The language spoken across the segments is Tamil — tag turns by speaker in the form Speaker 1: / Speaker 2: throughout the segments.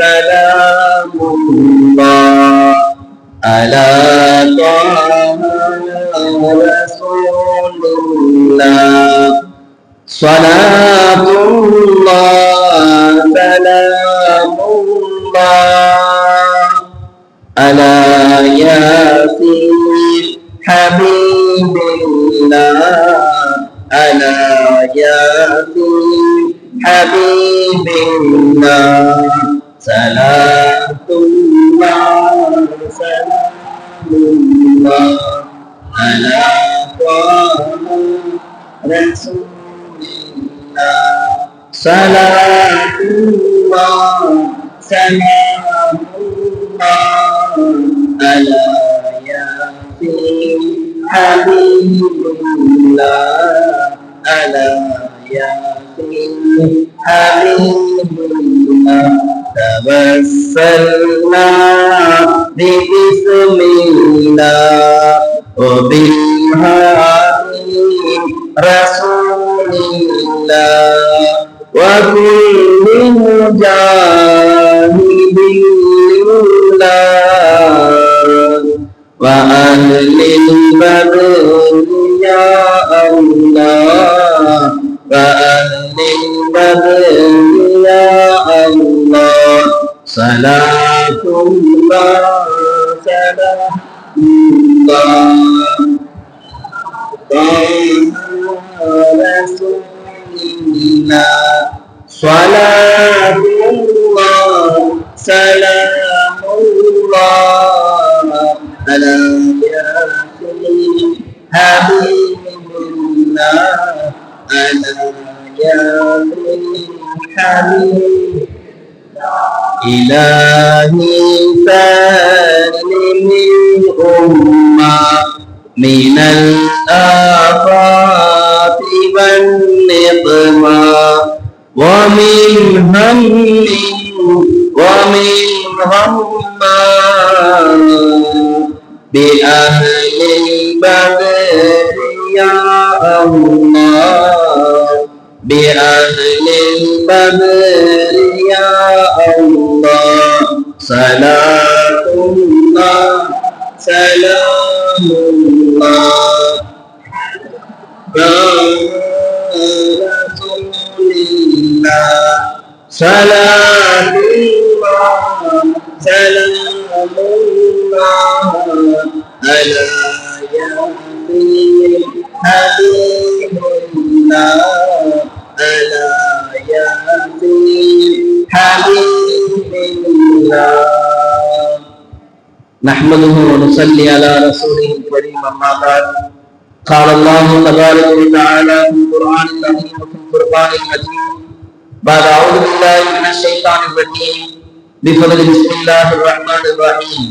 Speaker 1: سلام الله على طه رسول الله صلاة الله سلام الله على ياسين حبيب الله على ياسين حبيب الله صلاة الله سلام الله على طه رسول الله صلاة الله سلام الله على ياسين حبيب الله على ياسين حبيب الله توسلنا ببسم الله وبالهادي رسول الله وكل مجاهد لله وأهل البدر يا الله وأهل البدر يا الله صلاة الله سلام الله رسول الله صلاة الله سلام الله على ياسين حبيب الله على ياسين حبيب إلهي سلم الأمة من الآفات والنقمة ومن هم ومن همة بأهل البدر يا الله بأهل البدر يا الله صلاة الله سلام الله رسول الله صلاة الله سلام الله على ياسين حبيب الله على ياسين حبيب الله نحمده ونصلي على رسوله الكريم أما بعد قال الله تبارك وتعالى في القرآن العظيم وفي القرآن المجيد بعد أعوذ بالله من الشيطان الرجيم بفضل بسم الله الرحمن الرحيم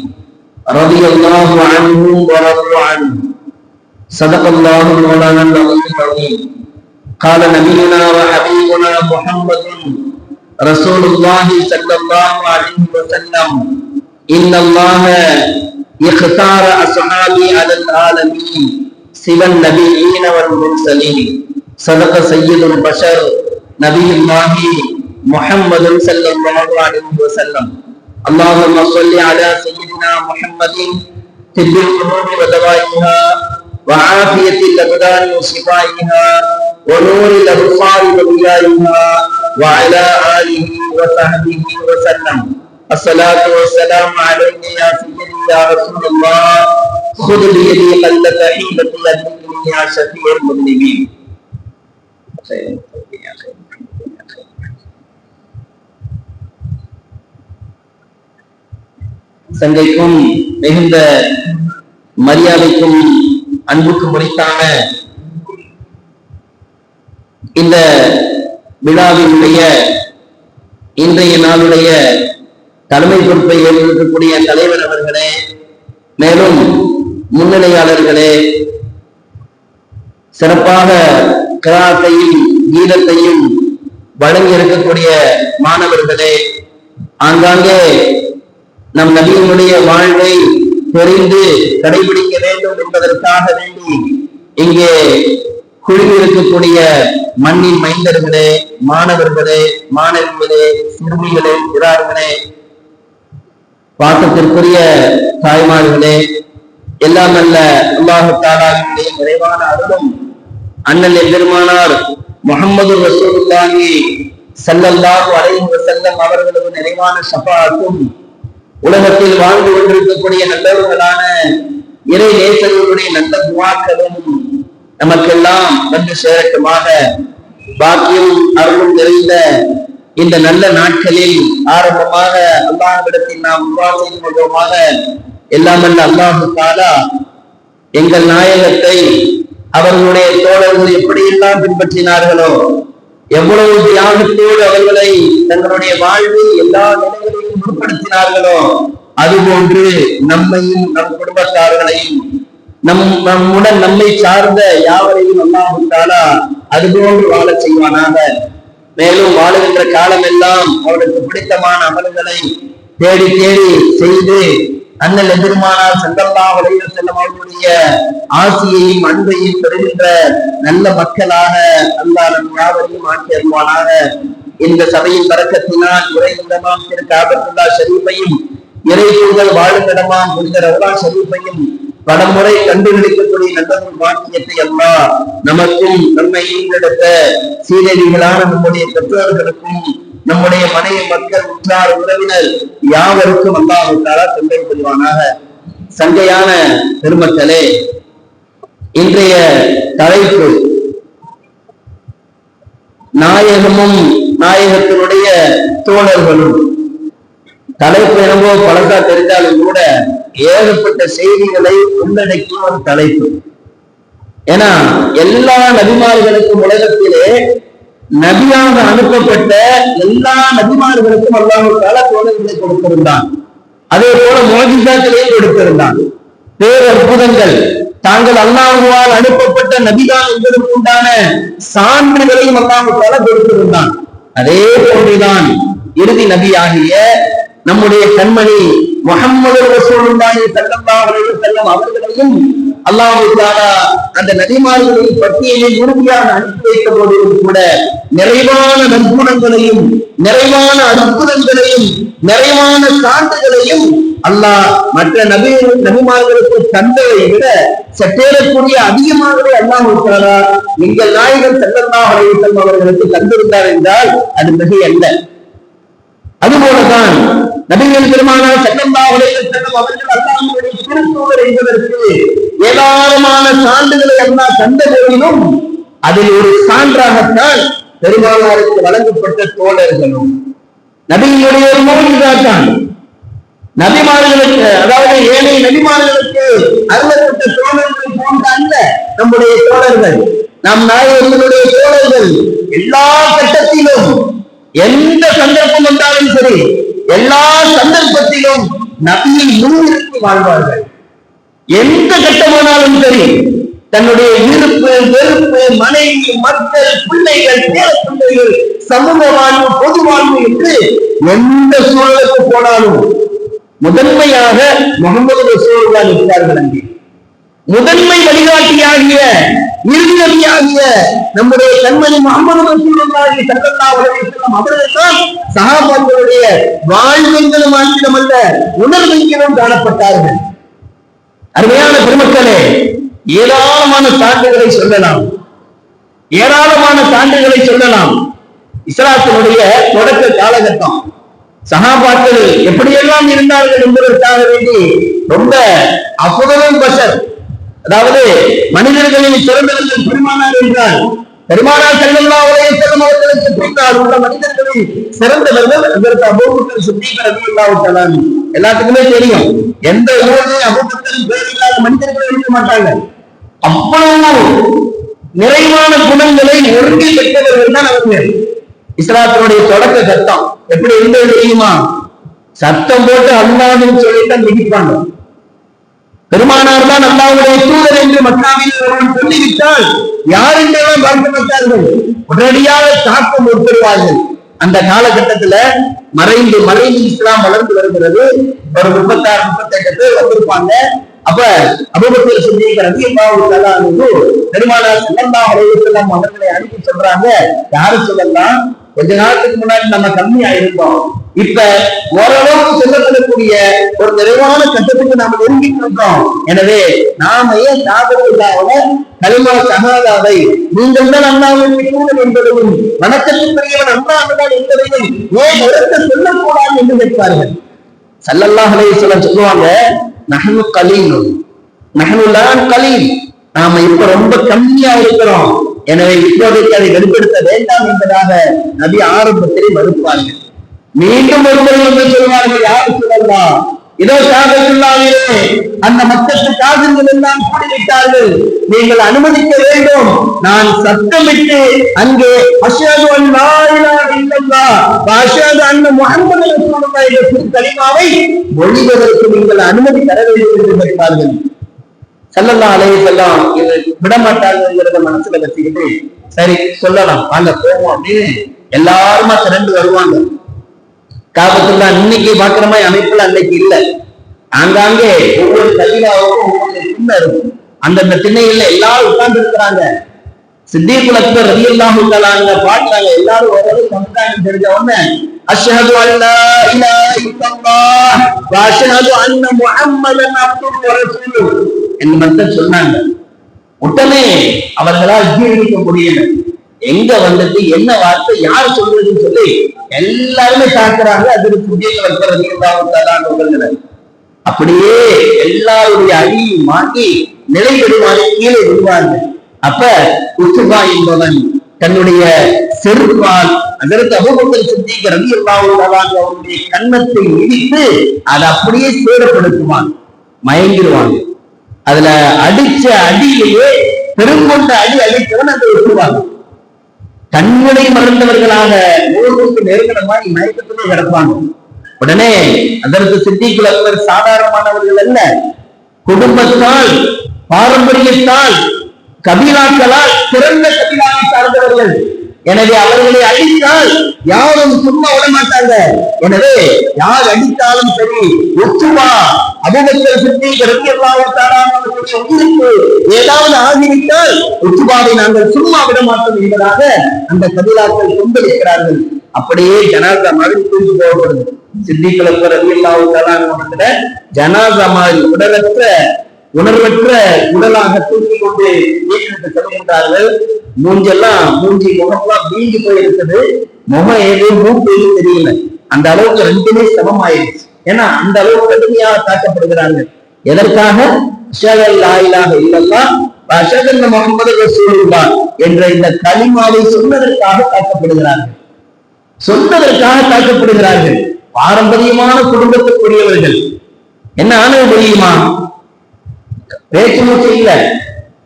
Speaker 1: رضي الله عنه ورضوا عنه صدق الله مولانا العظيم قال نبينا وحبيبنا محمد رسول الله صلى الله عليه وسلم إن الله اختار أصحابي على العالمين سوى النبيين والمرسلين صدق سيد البشر نبي الله محمد صلى الله عليه وسلم اللهم صل على سيدنا محمد طب القلوب ودوائها وعافية الأبدان وشفائها ونور الأبصار وضيائها وعلى آله وصحبه وسلم الصلاة والسلام عليك يا سيدي يا رسول الله خذ بيدي قلة حيلة يديني يا شفيع المذنبين சங்கைக்கும் மிகுந்த மரியாதைக்கும் அன்புக்கும் உரித்தான இந்த விழாவினுடைய இன்றைய நாளுடைய தலைமை பொறுப்பை ஏற்றிருக்கக்கூடிய தலைவர் அவர்களே, மேலும் முன்னிலையாளர்களே, சிறப்பாக கிராத்தையும் கீதத்தையும் வழங்கி இருக்கக்கூடிய மாணவர்களே, ஆங்காங்கே நம் நபியினுடைய வாழ்வை தெரிந்து கடைபிடிக்க வேண்டும் என்பதற்காக வேண்டி இங்கே குழுமி இருக்கக்கூடிய மண்ணின் மைந்தர்களே, மாணவர்களே, மாணவிகளே, சிறுமிகளே, இறார்களே, பாசத்திற்குரிய தாய்மார்களே, எல்லாம் அல்ல அல்லாஹு தஆலாவுடைய நிறைவான அருளும் அண்ணல் எம்பெருமானார் முஹம்மது ரசூலுல்லாஹி ஸல்லல்லாஹு அலைஹி வஸல்லம் அவர்களது நிறைவான ஷஃபாஅத்தும் உலகத்தில் வாழ்ந்து கொண்டிருக்கக்கூடிய நல்லவர்களான இறை நேசர்களுடைய நல்ல துஆக்களும் நமக்கெல்லாம் வந்து சேரட்டுமாக. பாக்கியம் அருளும் நிறைந்த இந்த நல்ல நாட்களில் ஆரம்பமாக அல்லாஹ்விடத்தில் நாம் துஆ செய்து கொள்வோமாக. எல்லாம் அல்ல அல்லாஹு தஆலா எங்கள் நாயகத்தை அவர்களுடைய தோழர்கள் எப்படியெல்லாம் பின்பற்றினார்களோ, எவ்வளவு தியாகத்தோடு அவர்களை தங்களுடைய வாழ்வில் எல்லா நிலைகளையும் உட்படுத்தினார்களோ, அதுபோன்று நம்மையும் நம் குடும்பத்தார்களையும் நம்முடன் நம்மை சார்ந்த யாவரையும் அல்லாஹு தஆலா அதுபோன்று வாழச் செய்வானாக. மேலும் வாழுகின்ற காலம் எல்லாம் அவர்களுக்கு பிடித்தமான அமல்களை தேடி தேடி செய்து அண்ணல் எம்பெருமானார் ஸல்லல்லாஹு அலைஹி வஸல்லம் அவர்களுடைய ஆசியையும் அன்பையும் பெறுகின்ற நல்ல மக்களாக அல்லாஹ் நம் யாவரையும் ஆக்கி அருள்வானாக. இந்த சபையின் பரக்கத்தினால் இறையிடமாம் திரு காபத்துல்லாஹ் ஷரீஃபையும் இறை தூதர் வாழும் இடமாம் புனித ரவுலா ஷரீஃபையும் பலமுறை கண்டுபிடிக்கக்கூடிய நல்ல வாக்கியத்தை அல்லாஹ் நமக்கும் நம்மை ஈண்டெடுத்த சீரடிகளான நம்முடைய பெற்றோர்களுக்கும் நம்முடைய மனைவி மக்கள் உற்றார் உறவினர் யாவருக்கும் அல்லாஹ் தஆலா தந்தை புரிவானாக. சங்கையான பெருமக்களே, இன்றைய தலைப்பு நாயகமும் நாயகத்தினுடைய தோழர்களும். தலைப்பு என்னவோ பழக்கா தெரிந்தாலும் கூட ஏகப்பட்ட செய்திகளை உள்ளடக்கிய ஒரு தலைப்பு. ஏன்னா எல்லா நபிமார்களுக்கும் உலகத்திலே நபியாக அனுப்பப்பட்ட எல்லா நபிமார்களுக்கும் அல்லாஹ் தஆலா தோழர்களை கொடுத்திருந்தான். அதே போல முஅஜிஸாக்களையும் கொடுத்திருந்தான். பேரற்புதங்கள், தாங்கள் அல்லாஹ்வால் அனுப்பப்பட்ட நபிதான் என்பதற்கு உண்டான சான்றுகளையும் அல்லாஹ் தஆலா கொடுத்திருந்தான். அதே போன்றுதான் இறுதி நபியாகிய நம்முடைய கண்மணி முஹம்மது ரசூலுல்லாஹி ஸல்லல்லாஹு அலைஹி வஸல்லம் அவர்களையும் அல்லாஹ் தஆலா அந்த நபிமார்களின் பட்டியலை உறுதியாக அனுப்பி வைத்த போதிலும் கூட நிறைவான நற்குணங்களையும் நிறைவான அற்புதங்களையும் நிறைவான சான்றுகளையும் அல்லாஹ் மற்ற நபிமார்களுக்கு தந்ததை விட சற்றேறக்கூடிய அதிகமாகவே அல்லாஹ் தஆலா எங்கள் நாயகர் ஸல்லல்லாஹு அலைஹி வஸல்லம் அவர்களுக்கு தந்திருந்தார் என்றால் அது மிகை அல்ல. அதுபோலதான் நபிகள் பெருமானார் ஸல்லல்லாஹு அலைஹி வஸல்லம் அவர்கள் அல்லாஹ்வுடைய திருத்தூதர் என்பதற்கு ஏராளமான சான்றுகளை அல்லாஹ் தந்த போதிலும் அதில் ஒரு சான்றாகத்தான் பெருமானாருக்கு வழங்கப்பட்ட தோழர்களும் நபிகளுடைய ஒரு மோதிதான். நபிமார்களுக்கு, அதாவது ஏழை நபிமார்களுக்கு அருளப்பட்ட தோழர்கள் போன்ற அல்ல நம்முடைய தோழர்கள். நம் நாயகர்களுடைய தோழர்கள் எல்லா கட்டத்திலும் எந்த சந்தர்ப்பம் வந்தாலும் சரி, எல்லா சந்தர்ப்பத்திலும் நபியை முன்னிறுத்தி வாழ்வார்கள். எந்த கட்டமானாலும் சரி, தன்னுடைய விருப்பு வெறுப்பு, மனைவி, மக்கள், பிள்ளைகள், பேர பிள்ளைகள், சமூக வாழ்வு, பொது வாழ்வு என்று எந்த சூழலுக்கு போனாலும் முதன்மையாக முஹம்மது ரசூலுல்லாஹ் இருக்கிறார்கள். அங்கே முதன்மை வழிகாட்டியாகிய இறுதி நபியாகிய நம்முடைய கண்மணி முஹம்மது ரசூலுல்லாஹி ஸல்லல்லாஹு அலைஹி வஸல்லம் அவர்கள் தான் சஹாபாக்களுடைய வாழ்வெங்கிலும் மாத்திரமல்ல உணர்வெங்கிலும் காணப்பட்டார்கள். அருமையான பெருமக்களே, ஏராளமான சான்றுகளை சொல்லலாம், ஏராளமான சான்றுகளை சொல்லலாம். இஸ்லாத்தினுடைய தொடக்க காலகட்டம் சஹாபாக்கள் எப்படியெல்லாம் இருந்தார்கள் என்பதற்காக வேண்டி ரொம்ப அஃதலுல் பஷர், அதாவது மனிதர்களின் சிறந்தவர்கள் பெருமானார் என்றால் பெருமானார் ஸல்லல்லாஹு அலைஹி வஸல்லம் அவர்களுக்கு பின்னால் உள்ள மனிதர்களில் சிறந்தவர்கள் அதற்கு அபூபக்கர் சித்தீக் ரலியல்லாஹு தஆலா. எல்லாத்துக்குமே தெரியும், எந்த ஊரிலே அபூபக்கர் பேர் இல்லாத மனிதர்கள் இருக்க மாட்டாங்க. அவ்வளவு நிறைவான குணங்களை ஒருங்கி பெற்றவர்கள் தான் அவர்கள். இஸ்லாத்தினுடைய தொடக்க சட்டம் எப்படி இருந்தது தெரியுமா? சத்தம் போட்டு அல்லாஹ்வின் சொல்லித்தான் மிதிப்பாங்க. பெருமானார் தான் அல்லாஹ்வுடைய தூதர் என்று மக்காவில் ஒருவன் சொல்லிவிட்டால் யார் என்றெல்லாம் பார்க்க மாட்டார்கள், உடனடியாக தாக்கம் உட்படுவார்கள். அந்த காலகட்டத்துல மறைந்து இஸ்லாம் வளர்ந்து வருகிறது. ஒரு 36-38 பேர் வந்திருப்பாங்க. அப்ப அபூபக்கர் சித்திக் ரலியல்லாஹு தஆலா அன்ஹு பெருமானார் ஸல்லல்லாஹு அலைஹி வஸல்லம் அவர்களை அனுப்பி சொல்றாங்க, யாரு சொல்லலாம், கொஞ்ச நாளுக்கு முன்னாடி நம்ம கம்மியா இருந்தோம், இப்ப ஓரளவுக்கு சொல்லப்படக்கூடிய ஒரு நிறைவான கட்டத்துக்கு நாம நெருங்கிட்டு இருக்கோம். எனவே நாம ஏன் ஞாபகத்துல்லாத கலிமா ஷஹாதாவை நீங்கள் தான் அல்லாஹ்வின் என்பதையும் வணக்கத்துக்குரியவன் அல்லாஹ்தான் என்பதையும் ஏன் எடுத்து சொல்லக்கூடாது என்று கேட்பார்கள். ஸல்லல்லாஹு அலைஹி வஸல்லம் சொல்லுவாங்க, நஹ்னு கலீலுன் நஹ்னு லா கலீல், நாம இப்ப ரொம்ப கம்மியா இருக்கிறோம், எனவே இப்போதைக்கு அதை வெளிப்படுத்த வேண்டாம் என்பதாக நபி ஆரம்பத்திலே மறுப்பார்கள். மீண்டும் ஒருமுறை என்று சொல்வார்கள், யாரு சொல்லலாம், இதோ காபத்துல்லாஹ்விலே அந்த மக்களுக்கு காவிர்கள் எல்லாம் கூடிவிட்டார்கள், நீங்கள் அனுமதிக்க வேண்டும், நான் சத்தமிட்டு அங்கே அஷ்ஹது அன் லா இலாஹ இல்லல்லாஹ் வ அஷ்ஹது அன்ன முஹம்மது ரசூலுல்லாஹ் என்ற கலிமாவை மொழிவதற்கு நீங்கள் அனுமதி தர வேண்டும் என்று கேட்பார்கள். ஸல்லல்லாஹு அலைஹி வஸல்லம் இதை விடமாட்டாங்கிறத மனசுல வச்சுக்கிட்டு, சரி சொல்லலாம் வாங்க போவோம் அப்படின்னு எல்லாருமா திரண்டு வருவாங்க. காபத்துல்லா இன்னைக்கு பாக்குற மாதிரி அமைப்புல அன்னைக்கு இல்ல, ஆங்காங்கே ஒவ்வொரு கலிலாவுக்கும் ஒவ்வொரு திண்ணை இருக்கும், அந்தந்த திண்ணைகள்ல எல்லாரும் உட்கார்ந்து இருக்கிறாங்க. சித்தீக்குல் அக்பர் ரலியல்லாஹு தஆலா அன்ஹு பாக்குறாங்க, எல்லாரும் ஓரளவுக்கு வந்துட்டாங்கன்னு தெரிஞ்ச உடனே அஷ்ஹது அல்லா இலாஹ இல்லல்லாஹ் வ அஷ்ஹது அன்ன முஹம்மதன் அப்துஹு வ ரசூலுஹு என்று மட்டும் சொன்னாங்க. உடனே அவர்களால் ஜீரணிக்க முடியல, எங்க வந்துட்டு என்ன வார்த்தை யார் சொல்றதுன்னு சொல்லி எல்லாருமே தாக்குறாங்க. அது அப்படியே எல்லாருடைய அடியும் மாட்டி நிலை பெறுவாங்க, கீழே விடுவாங்க. அப்ப உத்துபா என்பவன் தன்னுடைய செருப்பால் அதற்கு அபூபக்கர் சித்திக் ரலியல்லாஹு தஆலா அவருடைய கன்னத்தை இடித்து அதை அப்படியே சேதப்படுத்துவான், மயங்கிடுவாங்க. அதுல அடிச்ச அடியிலேயே பெருங்கொண்ட அடி அடித்தவன் அதை ஒட்டுவாங்க. தன்னுடைய மறந்தவர்களாக ஊருக்கு நெருங்கின மாதிரி மயக்கத்திலே கிடப்பாங்க. உடனே அதற்கு சித்திக்குல் அக்பர் சாதாரணமானவர்கள் அல்ல, குடும்பத்தால் பாரம்பரியத்தால் கபீலாக்களால் சிறந்த கபீலாவை சார்ந்தவர்கள். எனவே அவர்களை அடித்தால் யாரும் சும்மா விட மாட்டாங்க. எனவே யார் அடித்தாலும் சரி, உத்துபா அபூபக்கர் சித்திக் ரலியல்லாஹு தஆலா அவர்களுடைய உயிருக்கு ஏதாவது ஆகிவிட்டால் உத்துபாவை நாங்கள் சும்மா விட மாட்டோம் என்பதாக அந்த கபீலாக்கள் கொந்தளிக்கிறார்கள். அப்படியே ஜனாசா மாதிரி தூக்கி போகப்படுது. சித்திக்குல் அக்பர் ரலியல்லாஹு தஆலா அவர்கள ஜனாசா மாதிரி உடலற்ற உணர்வற்ற உடலாக தூக்கி கொண்டு வீட்டுக்கு செல்கின்றார்கள். மூஞ்சி முகம்லாம் வீங்கி போயிருக்குது, முகம் ஏதோ மூக்கு எதுவும் தெரியல, அந்த அளவுக்கு ரெண்டுமே சமமாயிருச்சு. ஏன்னா அந்த அளவுக்கு கடுமையாக தாக்கப்படுகிறார்கள். எதற்காக? அஷ்ஹது அல்லா இலாஹ இல்லல்லாஹ் வ அஷ்ஹது அன்ன முஹம்மது ரசூலுல்லாஹ் என்ற இந்த கலிமாவை சொன்னதற்காக தாக்கப்படுகிறார்கள், பாரம்பரியமான குடும்பத்துக்குரியவர்கள். என்ன ஆனது தெரியுமா? பேச்சு மூச்சு இல்ல,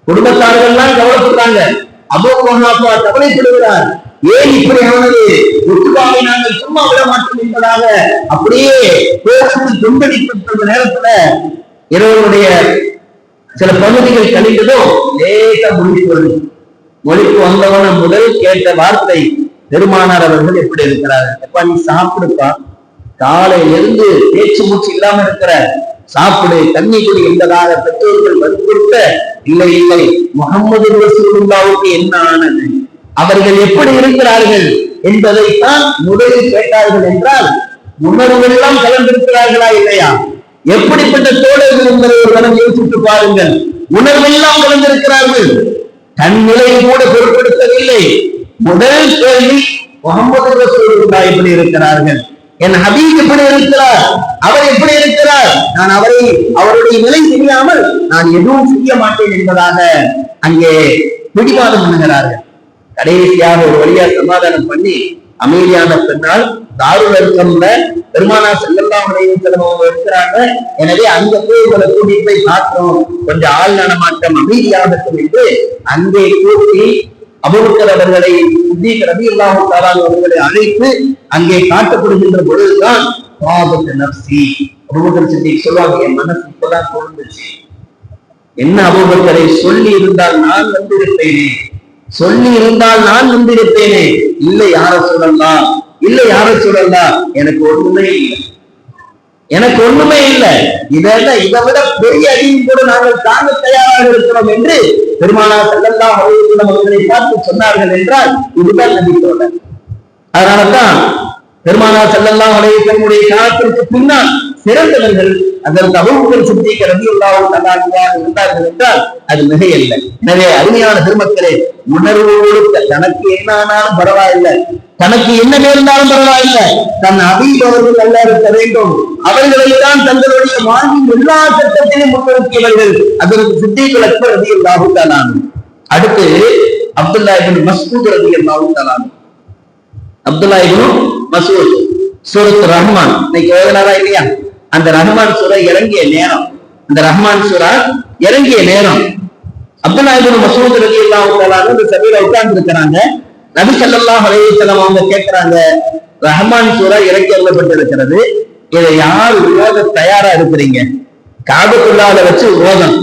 Speaker 1: குடும்பத்தார்கள் எல்லாம் கவலைப்படுறாங்க. அபூ குஹாஃபா கவலைப்படுகிறார், ஏன் இப்படி ஆனது, உத்துபாவை நாங்கள் சும்மா விட மாட்டோம் என்பதாக அப்படியே கோபத்தில் துன்படிக்கப்பட்ட நேரத்துல இரவனுடைய சில பகுதிகள் கழிந்ததும் லேசா மொழிக்கு வந்தவன முதல் கேட்ட வார்த்தை, பெருமானார் அவர்கள் எப்படி இருக்கிறார்? எப்ப நீ சாப்பிடுப்பா, காலையிலிருந்து பேச்சு மூச்சு இல்லாம இருக்கிற, சாப்பிடு, தண்ணி குடி என்பதாக பெற்றோர்கள் வற்புறுத்த, இல்லை இல்லை முஹம்மது ரசூலுல்லாஹ்வுக்கு என்ன ஆனது, அவர்கள் எப்படி இருக்கிறார்கள் என்பதைத்தான் முதலில் கேட்டார்கள். என்றால் உணர்வெல்லாம் கலந்திருக்கிறார்களா இல்லையா? எப்படிப்பட்ட தோழர்கள் என்பதை ஒரு கணம் யோசித்து பாருங்கள். உணர்வெல்லாம் கலந்திருக்கிறார்கள், தன் நிலையை கூட பொருட்படுத்தவில்லை. முதல் கேள்வி, முஹம்மது ரசூலுல்லாஹ் எப்படி இருக்கிறார்கள், என் ஹபீப் எப்படி இருக்கிறார், அவர் எப்படி இருக்கிறார், நான் அவருடைய நிலை தெரியாமல் நான் எதுவும் செய்ய மாட்டேன் என்பதாக அங்கே பிடிவாதம் பண்ணுகிறார்கள். கடைசியாக ஒரு வழியா சமாதானம் பண்ணி அமைதியான பின்னால் தாருல் அர்கம்ல பெருமானார் ஸல்லல்லாஹு அலைஹி வஸல்லம் அவங்க இருக்கிறாங்க. எனவே அங்க போய் உங்களை கூட்டிட்டு போய் காட்டுறோம், கொஞ்சம் ஆள் நடமாட்டம் அமைதியாகட்டும் என்று அங்கே கூட்டி அபூபக்கர் அவர்களை சித்திக் ரலியல்லாஹு தஆலா அவர்களை அழைத்து அங்கே காட்டப்படுகின்ற பொழுதுதான் அபூபக்கர் சித்திக் சொல்லுவாங்க, என் மனசு இப்பதான் தோன்றுச்சு, என்ன அபூபக்கரை சொல்லி இருந்தால் நான் வந்திருப்பேனே, இல்லை யார சொல்லலாம், எனக்கு ஒண்ணுமே இல்லை, எனக்கு ஒண்ணுமே இல்லை, இதெல்லாம் இதை விட பெரிய அடியும் கூட நாங்கள் தாங்க தயாராக இருக்கிறோம் என்று பெருமானார் ஸல்லல்லாஹு அலைஹி வஸல்லம் அவர்களை பார்த்து சொன்னார்கள் என்றால் இதுதான் நபித்தோட. அதனாலதான் பெருமானார் ஸல்லல்லாஹு அலைஹி வஸல்லம் காலத்திற்கு பின்னால் சிறந்தவர்கள் அதற்கு அபூபக்கர் சித்திக் ரலியல்லாஹு தஆலா இருந்தார்கள் என்றால் அது மிகையல்ல. எனவே அருமையான பெருமக்களே, உணர்வோடு தனக்கு என்ன ஆனாலும் பரவாயில்லை, தனக்கு என்ன நேர்ந்தாலும் பரவாயில்லை, தன் அபிபவர்கள் நல்லா இருக்க வேண்டும், அவர்களைத்தான் தங்களுடைய வாழ்வின் எல்லா சட்டத்திலும் முன்னிறுத்தியவர்கள் அதற்கு சித்திக் அக்பர் ரலியல்லாஹு தஆலா. அடுத்து அப்துல்லா இப்னு மஸ்ஊத் ரலியல்லாஹு தஆலா. அப்துல்லா இப்னு மஸ்ஊத் சூரத் ரஹ்மான் இன்னைக்கு ஓதுனாரா இல்லையா? அந்த ரஹ்மான் சூரா இறங்கிய நேரம், அந்த ரஹ்மான் சூரா இறங்கிய நேரம் அப்துல்லா இப்னு மஸ்ஊத் ரலியல்லாஹு தஆலா அந்த சபையில உட்கார்ந்து இருக்கிறாங்க. நபி ஸல்லல்லாஹு அலைஹி வஸல்லம் அவங்க கேட்கிறாங்க, ரஹ்மான் சூரா இறக்கி அருளப்பட்டிருக்கிறது, இதை யார் ஓத தயாரா இருக்கிறீங்க? காபத்துல்லாஹ்ல வச்சு ஓதணும்.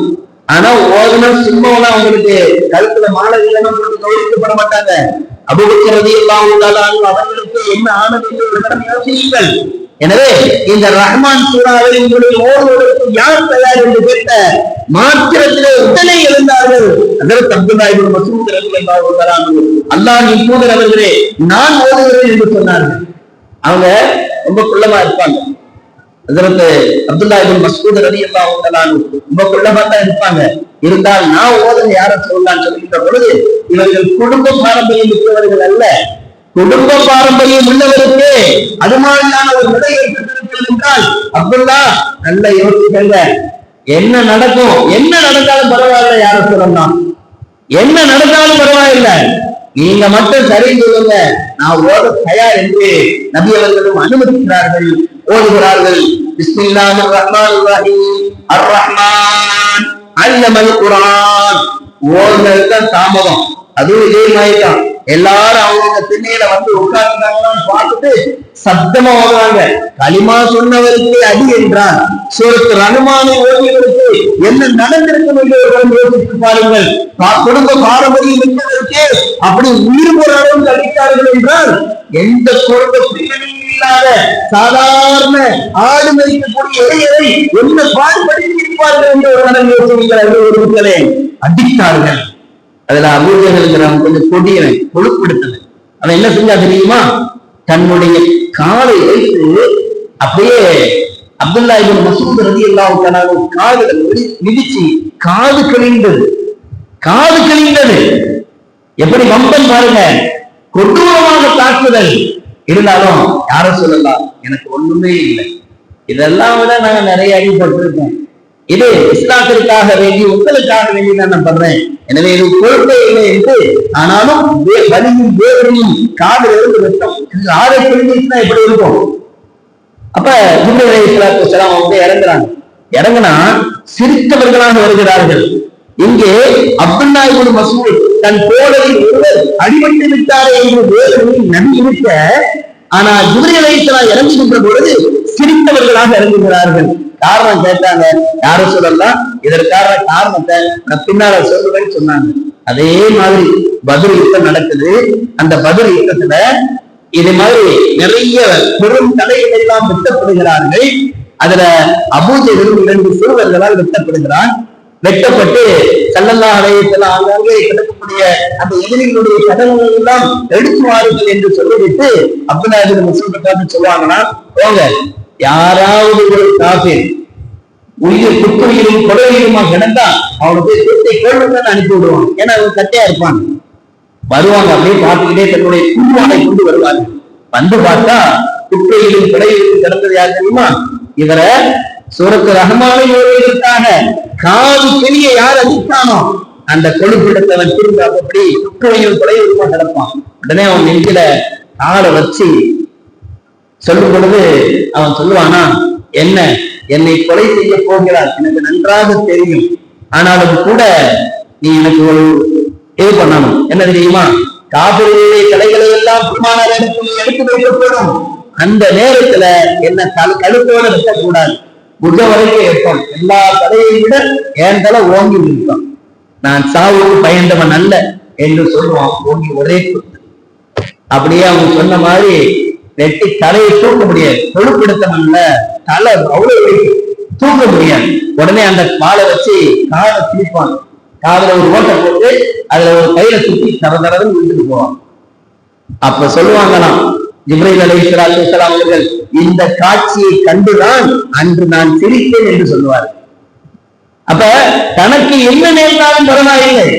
Speaker 1: ஆனா ஓதணும் சும்மாவெல்லாம் உங்களுக்கு கழுத்துல மாலை இல்லைன்னு சொல்லிட்டு கௌரவிக்கப்பட மாட்டாங்க. அபூபக்கர் ரலியல்லாஹு தஆலா அவர்களுக்கு என்ன ஆனது என்று யோசியுங்கள். எனவே இந்த ரஹ்மான் சூறாவை உங்களுடைய ஓதுவதற்கு யார் தயார் என்று கேட்ட மாத்திரத்திலே உடனே எழுந்தார்கள். அதற்கு அப்துல்லா இப்னு மஸ்ஊத் ரலியல்லாஹு தஆலா அல்லாஹ்வின் தூதர் அவர்களே, நான் ஓதுகிறேன் என்று சொன்னார்கள். அவங்க ரொம்ப குள்ளமா இருப்பாங்க. அதற்கு அப்துல்லா இப்னு மஸ்ஊத் ரலியல்லாஹு தஆலா ரொம்ப குள்ளமா தான் இருப்பாங்க. இருந்தால் நான் ஓதுக யார சொல்லலாம்னு சொல்லிட்ட பொழுது, இவர்கள் குடும்ப பாரம்பரியம் மிக்கவர்கள் அல்ல, குடும்ப பாரம்பரியம் உள்ளவருக்கு அது மாதிரியான ஒரு நிலை ஏற்பட்டிருக்கிறது என்றால், அப்துல்லா நல்ல யோசிக்கங்க, என்ன நடக்கும், என்ன நடந்தாலும் பரவாயில்ல, யார சொல்லலாம், என்ன நடந்தாலும் பரவாயில்லை, நீங்க மட்டும் சரி சொல்லுங்க, நான் ஓத தயார் என்று நபி அவர்களும் அனுமதிக்கிறார்கள், ஓதுகிறார்கள். பிஸ்மில்லாஹிர் ரஹ்மானிர் ரஹீம் அர் ரஹ்மான் அல்லமல் குர்ஆன். ஓதுனதுதான் தாமதம், அதுவும் இதே மாதிரி தான். எல்லாரும் அவங்க திண்ணையில வந்து உட்கார்ந்தாங்கன்னு பார்த்துட்டு சத்தமா ஓடுறாங்க. களிமா சொன்னவருக்கு அடி என்றான், சூரத்து ரஹ்மானை ஓதியவருக்கு என்ன நடந்திருக்கும் என்று யோசித்து பாருங்கள். குடும்ப பாரம்பரியம் என்பதற்கு அப்படி உயிர் போற அளவுக்கு அடித்தார்கள் என்றால், எந்த குடும்ப பின்னணியும் இல்லாத சாதாரண ஆடு மதிக்கக்கூடிய இடையரை என்ன பாடுபடுத்தி இருப்பார்கள் என்று ஒரு மனம் யோசிக்கிறார்களே, அடித்தார்கள். அதுல அபூஜஹல் கொஞ்சம் கொடியவன், கொழுப்படுத்தவன். அவன் என்ன செஞ்சா தெரியுமா? தன்னுடைய காலை வைத்து அப்படியே அப்துல்லா இப்னு மஸ்ஊத் ரலியல்லாஹு தஆலா காதுல மிதிச்சு காது கிழிந்தது, காது கிழிந்தது. எப்படி வம்பன் பாருங்க, கொடூரமாக தாக்குதல். இருந்தாலும் யார சொல்லலாம், எனக்கு ஒண்ணுமே இல்லை, இதெல்லாம் விட நாங்க நிறைய அடிபட்டிருக்கோம், இது இஸ்லாத்திற்காக வேண்டி உங்களுக்காக வேண்டி நான் பண்றேன், எனவே இது பொறுப்பே இல்லை என்று. ஆனாலும் வலியும் வேதனையும் காதில் இருந்து வெட்டம் ஆரை பிரிஞ்சுன்னா எப்படி இருக்கும்? அப்ப ஜிப்ரீல் அலைஹிஸ்ஸலாத்து வஸ்ஸலாம் அவங்க இறங்குறாங்க. இறங்குனா சிரித்தவர்களாக வருகிறார்கள். இங்கே அப்துல்லா இப்னு மஸ்ஊத் தன் தோழரில் ஒருவர் அடிபட்டு விட்டாரே என்று வேதனையில் நம்பி இருக்க, ஆனா ஜிப்ரீல் அலைஹிஸ்ஸலாம் இறங்குகின்ற பொழுது சிரித்தவர்களாக இறங்குகிறார்கள். காரணம் கேட்டாங்க, யாரும் சொல்லலாம், இதற்கான காரணத்தை நான் பின்னால சொல்லுவேன்னு சொன்னாங்க. அதே மாதிரி பத்ர் யுத்தம் நடக்குது. அந்த பத்ர் யுத்தத்துல இது மாதிரி நிறைய பெரும் தலைகள் எல்லாம் வெட்டப்படுகிறார்கள். அதுல அபூஜஹல் 2 சிறுவர்களால் வெட்டப்படுகிறான். வெட்டப்பட்டு ஸல்லல்லாஹு அலைஹி வஸல்லம் ஆங்காங்கே கிடக்கக்கூடிய அந்த எதிரிகளுடைய கடவுளை எல்லாம் எடுத்து வாருங்கள் என்று சொல்லிவிட்டு அப்துல்லா இப்னு மஸ்ஊத் பார்த்து சொல்லுவாங்கன்னா, போங்க, யாராவது ஒரு காஃபிர் உயிர் குத்துயிரும் கொலையுமா கிடந்தா அவனுக்கு சொத்தை கொள்ளுங்கன்னு அனுப்பி விடுவான். ஏன்னா அவங்க கட்டையா இருப்பான். வருவாங்க, அப்படியே பார்த்துக்கிட்டே தன்னுடைய குடுவானை கொண்டு வருவாங்க. வந்து பார்த்தா குற்றையிலும் கொலையிலும் கிடந்தது யார் தெரியுமா? இவரை சூரத்து ரஹ்மானை ஓதுவதற்காக காது பெரிய யார் அடித்தானோ அந்த கொழுப்பிடத்தவன் திரும்ப அப்படி குற்றையிலும் கொலையுமா கிடப்பான். உடனே அவன் நெஞ்சில காலை வச்சு சொல்லும் பொழுது அவன் சொல்லுவானா, என்ன, என்னை கொலை செய்ய போகிறார், எனக்கு நன்றாக தெரியும், ஆனாலும் கூட நீ எனக்கு ஒரு இது பண்ணணும். என்ன தெரியுமா? காபிர்களுடைய கலைகளை எல்லாம் பெருமானார் எடுத்து வைக்கப்படும். அந்த நேரத்துல என்ன கழுத்தோட வெட்டக்கூடாது, புஜ வரைக்கும் வைப்போம். எல்லா தலையை விட என் தலை ஓங்கி நிற்கும். நான் சாவுக்கு பயந்தவன் அல்ல என்று சொல்லுவான். ஓங்கி ஒரே குத்து. அப்படியே அவங்க சொன்ன மாதிரி வெட்டி தலையை தூக்க முடியாது. கொழுப்படுத்தவன்ல தலை அவ்வளவு தூக்க முடியாது. உடனே அந்த வாளை வச்சு காதை திணிப்பாங்க, காதுல ஒரு ஓட்டை போட்டு அதுல ஒரு கையில சுத்தி தரதரன்னு விட்டுட்டு போவாங்க. அப்ப சொல்லுவாங்களாம் ஜிப்ரீல் அலைஹிஸ்ஸலாத்து வஸ்ஸலாம் அவர்கள், இந்த காட்சியை கண்டுதான் அன்று நான் சிரித்தேன் என்று சொல்லுவார். அப்ப தனக்கு என்ன நேர்ந்தாலும் பரவாயில்லை,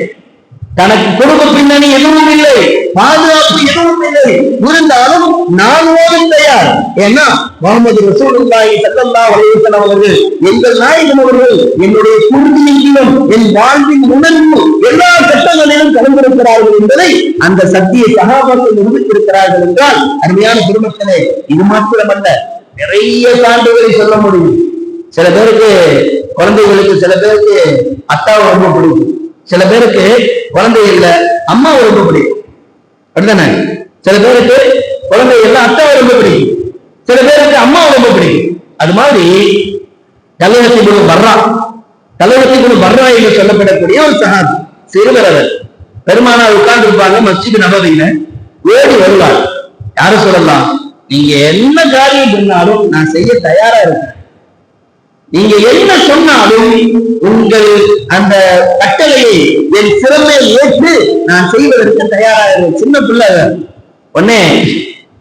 Speaker 1: தனக்கு குடும்ப பின்னணி எதுவும் இல்லை, பாதுகாப்பு எதுவும் இல்லை, இருந்தாலும் நான் ஓடும் தயார். ஏன்னா முஹம்மது ரசூலுல்லாஹி ஸல்லல்லாஹு அலைஹி வஸல்லம் அவர்கள், எங்கள் நாயகம் அவர்கள் என்னுடைய குருதியிலும் என் வாழ்வின் உணர்வு எல்லா கட்டங்களிலும் கலந்திருக்கிறார்கள் என்பதை அந்த சத்திய சகாபாக்கள் நிரூபித்திருக்கிறார்கள் என்றால், அருமையான பெருமக்களே, இது மாத்திரமல்ல, நிறைய சான்றுகளை சொல்ல முடியும். சில பேருக்கு குழந்தைகளுக்கு, சில பேருக்கு அத்தாவை ரொம்ப பிடிக்கும், சில பேருக்கு குழந்தை இல்ல அம்மாவை ரொம்ப பிடிக்கும், அப்படித்தானே? சில பேருக்கு குழந்தை இல்ல அத்தாவை ரொம்ப பிடிக்கும், சில பேருக்கு அம்மாவை ரொம்ப பிடிக்கும். அது மாதிரி தலைவத்திக்குழு பர்ரா என்று சொல்லப்படக்கூடிய ஒரு சஹாபி, சிறுவர். அவர் பெருமானார் உட்கார்ந்து இருப்பாங்க மஸ்ஜித் நபவியில, ஓடி வருவார். யாரு சொல்லலாம், நீங்க என்ன காரியம் பண்ணாலும் நான் செய்ய தயாரா இருக்கேன், நீங்க என்ன சொன்னாலும் உங்கள் அந்த கட்டளையை என் சிறமை ஏற்று நான் செய்வதற்கு தயாராக. சின்ன பிள்ளை. உடனே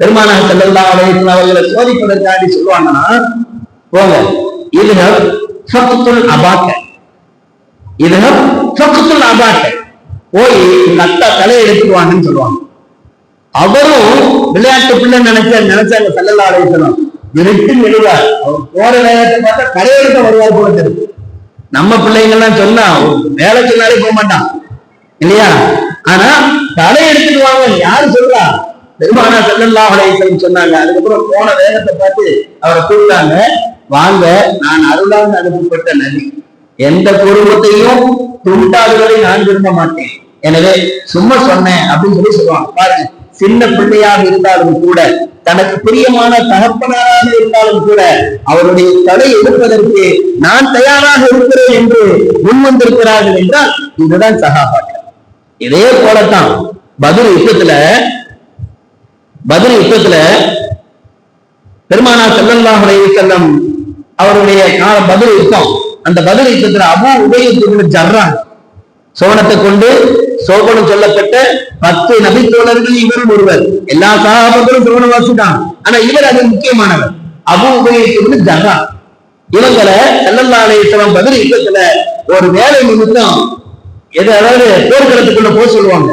Speaker 1: பெருமானார் ஸல்லல்லாஹு அலைஹி வஸல்லம் அவர்களை சோதிப்பதற்காண்டி சொல்லுவாங்கன்னா, போங்க, இதுஹப் ஃபக்துல் அபாக்க, இதுஹப் ஃபக்துல் அபாக்க, போய் உங்க அத்தா தலையை எடுத்துவாங்கன்னு சொல்லுவாங்க. அவரும் விளையாட்டு பிள்ளை நினைச்சாங்க ஸல்லல்லாஹு அலைஹி வஸல்லம். விருட்டு நிறுவார். அவர் போற நேரத்தை பார்த்தா கடையெடுக்க வருவார் போல தெரியும். நம்ம பிள்ளைங்கள்லாம் சொன்னா வேலை சொன்னாலே போக மாட்டான் இல்லையா? ஆனா கடை எடுத்துட்டு வாங்க யாரு சொல்றா? பெருமானார் ஸல்லல்லாஹு அலைஹி வஸல்லம் சொன்னாங்க. அதுக்கப்புறம் போன வேகத்தை பார்த்து அவரை கூப்பிட்டாங்க, வாங்க, நான் அருளால் அனுப்பப்பட்ட நபி, எந்த குடும்பத்தையும் துண்டாடுவதை நான் விரும்ப மாட்டேன், எனவே சும்மா சொன்னேன் அப்படின்னு சொல்லி சொல்லுவாங்க. பாருங்க, சின்ன பிள்ளையாக இருந்தாலும் கூட, தனக்கு பிரியமான தகப்பனாராக இருந்தாலும் கூட, அவருடைய தலை எடுப்பதற்கு நான் தயாராக இருக்கிறேன் என்று முன்வந்திருக்கிறார்கள் என்றால் இதுதான் சஹாபாக்கள். இதே போலத்தான் பத்ர் யுத்தத்துல பெருமானார் ஸல்லல்லாஹு அலைஹி வஸல்லம் அவருடைய பத்ர் யுத்தம், அந்த பத்ர் யுத்தத்துல அபூ உபைத் இப்னு ஜர்ராஹ் சோனத்தை கொண்டு சோபனம் சொல்லப்பட்ட 10 நபி தோழர்கள் இவரும் ஒருவர். எல்லா சஹாபாக்களும் சோனம் வாசிட்டான், ஆனா இவர் அது முக்கியமானவர். அபூ உபைத் இப்னு ஜர்ராஹ். இவங்களை ஸல்லல்லாஹு அலைஹி வஸல்லம் பத்ர் யுத்தத்துல ஒரு வேலை நிமித்தம் அதாவது போர்க்களத்துக்குள்ள போக சொல்லுவாங்க.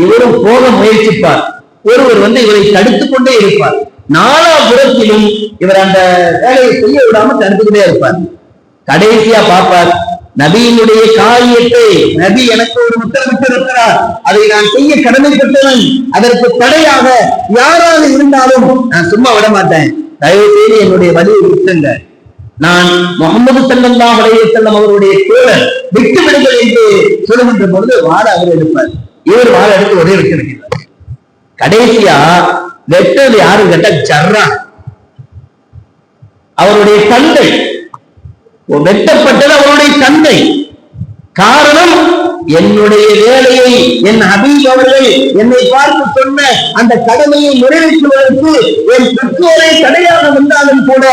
Speaker 1: இவரும் போக முயற்சிப்பார், ஒருவர் இவரை தடுத்துக் கொண்டே இருப்பார். நாலாபுரத்திலும் இவர் அந்த வேலையை செய்ய விடாம தடுத்துக்கிட்டே இருப்பார். கடைசியா பார்ப்பார், நபியினுடைய காரியத்தை நபி எனக்கு ஒரு உத்தரவிட்டு இருக்கிறார், அதை நான் செய்ய கடமைப்பட்டவன், அதற்கு தடையாக யாராக இருந்தாலும் நான் சும்மா விட மாட்டேன், தயவு செய்து என்னுடைய வழியை விட்டுங்க, நான் முஹம்மது ஸல்லல்லாஹு அலைஹி வஸல்லம் அவருடைய தோழர், விட்டு விடுங்கள் என்று சொல்லுகின்ற பொழுது வாழ அவர் எடுப்பார். இவர் வாழ எடுத்து ஒரே விட்டு இருக்கிறார். கடைசியா வெட்டது யாரு கேட்டா ஜர்ராஹ், அவருடைய தந்தை. வெட்டப்பட்டது அவருடைய தந்தை. காரணம், என்னுடைய வேலையை என் ஹபீப் அவர்கள் என்னை பார்த்து சொன்ன அந்த கடமையை நிறைவேற்றுவதற்கு என் பெற்றோரை தடையாக வந்தாலும் கூட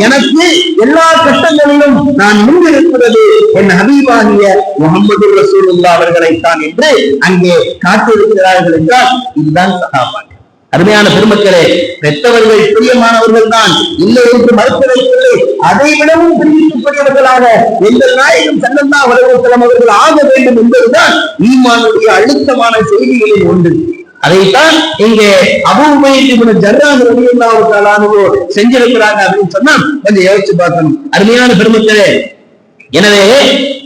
Speaker 1: எனக்கு எல்லா கட்டங்களிலும் நான் முன்னிருக்கிறது என் ஹபீபாகிய முஹம்மது ரசூலுல்லாஹ் அவர்களைத்தான் என்று அங்கே காட்டியிருக்கிறார்கள் என்றால் இதுதான் சஹாபாக்கள். அருமையான பெருமக்களே, பெற்றவர்கள் பிரியமானவர்கள் தான், இல்லை என்று மறுப்பதற்கில்லை. அதை விடவும் பிரிவிக்கக்கூடியவர்களாக எங்கள் நாயகம் ஸல்லல்லாஹு அலைஹி வஸல்லம் அவர்கள் ஆக வேண்டும் என்பதுதான் ஈமானுடைய அழுத்தமான செய்திகளில் ஒன்று. அதைத்தான் இங்கே அபூ உபைத் இப்னு ஜர்ராஹ் ரலியல்லாஹு தஆலா அன்ஹு செஞ்சிருக்கிறாங்க அப்படின்னு சொன்னா கொஞ்சம் யோசிச்சு பார்க்கணும். அருமையான பெருமக்களே, எனவே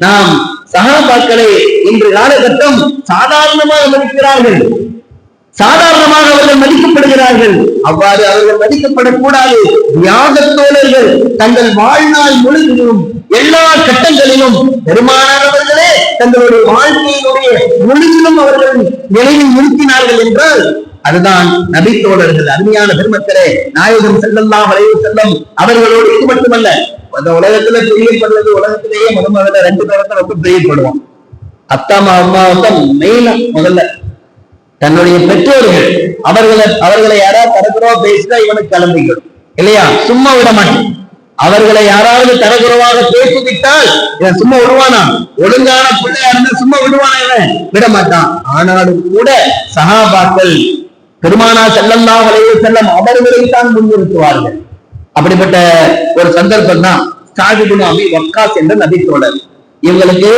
Speaker 1: நாம் சஹாபாக்களை இன்று காலகட்டம் சாதாரணமாக மதிக்கிறார்கள், சாதாரணமாக அவர்கள் மதிக்கப்படுகிறார்கள். அவ்வாறு அவர்கள் மதிக்கப்படக்கூடாது. தியாகத்தோழர்கள் தங்கள் வாழ்நாள் முழுவதும் எல்லா கட்டங்களிலும் பெருமானார் அவர்களே தங்களுடைய வாழ்க்கையினுடைய முழுவதும் அவர்கள் நிலையில் நிறுத்தினார்கள் என்றால் அதுதான் நபி தோழர்கள். அருமையான பெருமக்களே, நாயகம் ஸல்லல்லாஹு அலைஹி வஸல்லம் அவர்களோடு இது மட்டுமல்ல, அந்த உலகத்துல பிரியப்படுறது, உலகத்திலேயே முதல்ல 2 பேரத்தை ரொம்ப பிரியப்படுவோம். அத்தாமா அம்மாவை மெயினா முதல்ல தன்னுடைய பெற்றோர்கள், அவர்களை யாராவது தரக்குறவா பேசிட்டா இவனுக்கு கிளம்பிக்கணும் இல்லையா, சும்மா விட மாட்டேன். அவர்களை யாராவது தரக்குறவாக பேசிவிட்டால் இவன் சும்மா விடுவானா? ஒழுங்கான பிள்ளையா இருந்தா சும்மா விடுவானா? இவன் விட மாட்டான். ஆனாலும் கூட சஹாபாக்கள் பெருமானார் ஸல்லல்லாஹு அலைஹி வஸல்லம் அவர்களைத்தான் முன்னிறுத்துவார்கள். அப்படிப்பட்ட ஒரு சந்தர்ப்பம் தான் ஸஅத் இப்னு அபி வக்காஸ் என்ற நபி தோழர். இவங்களுக்கு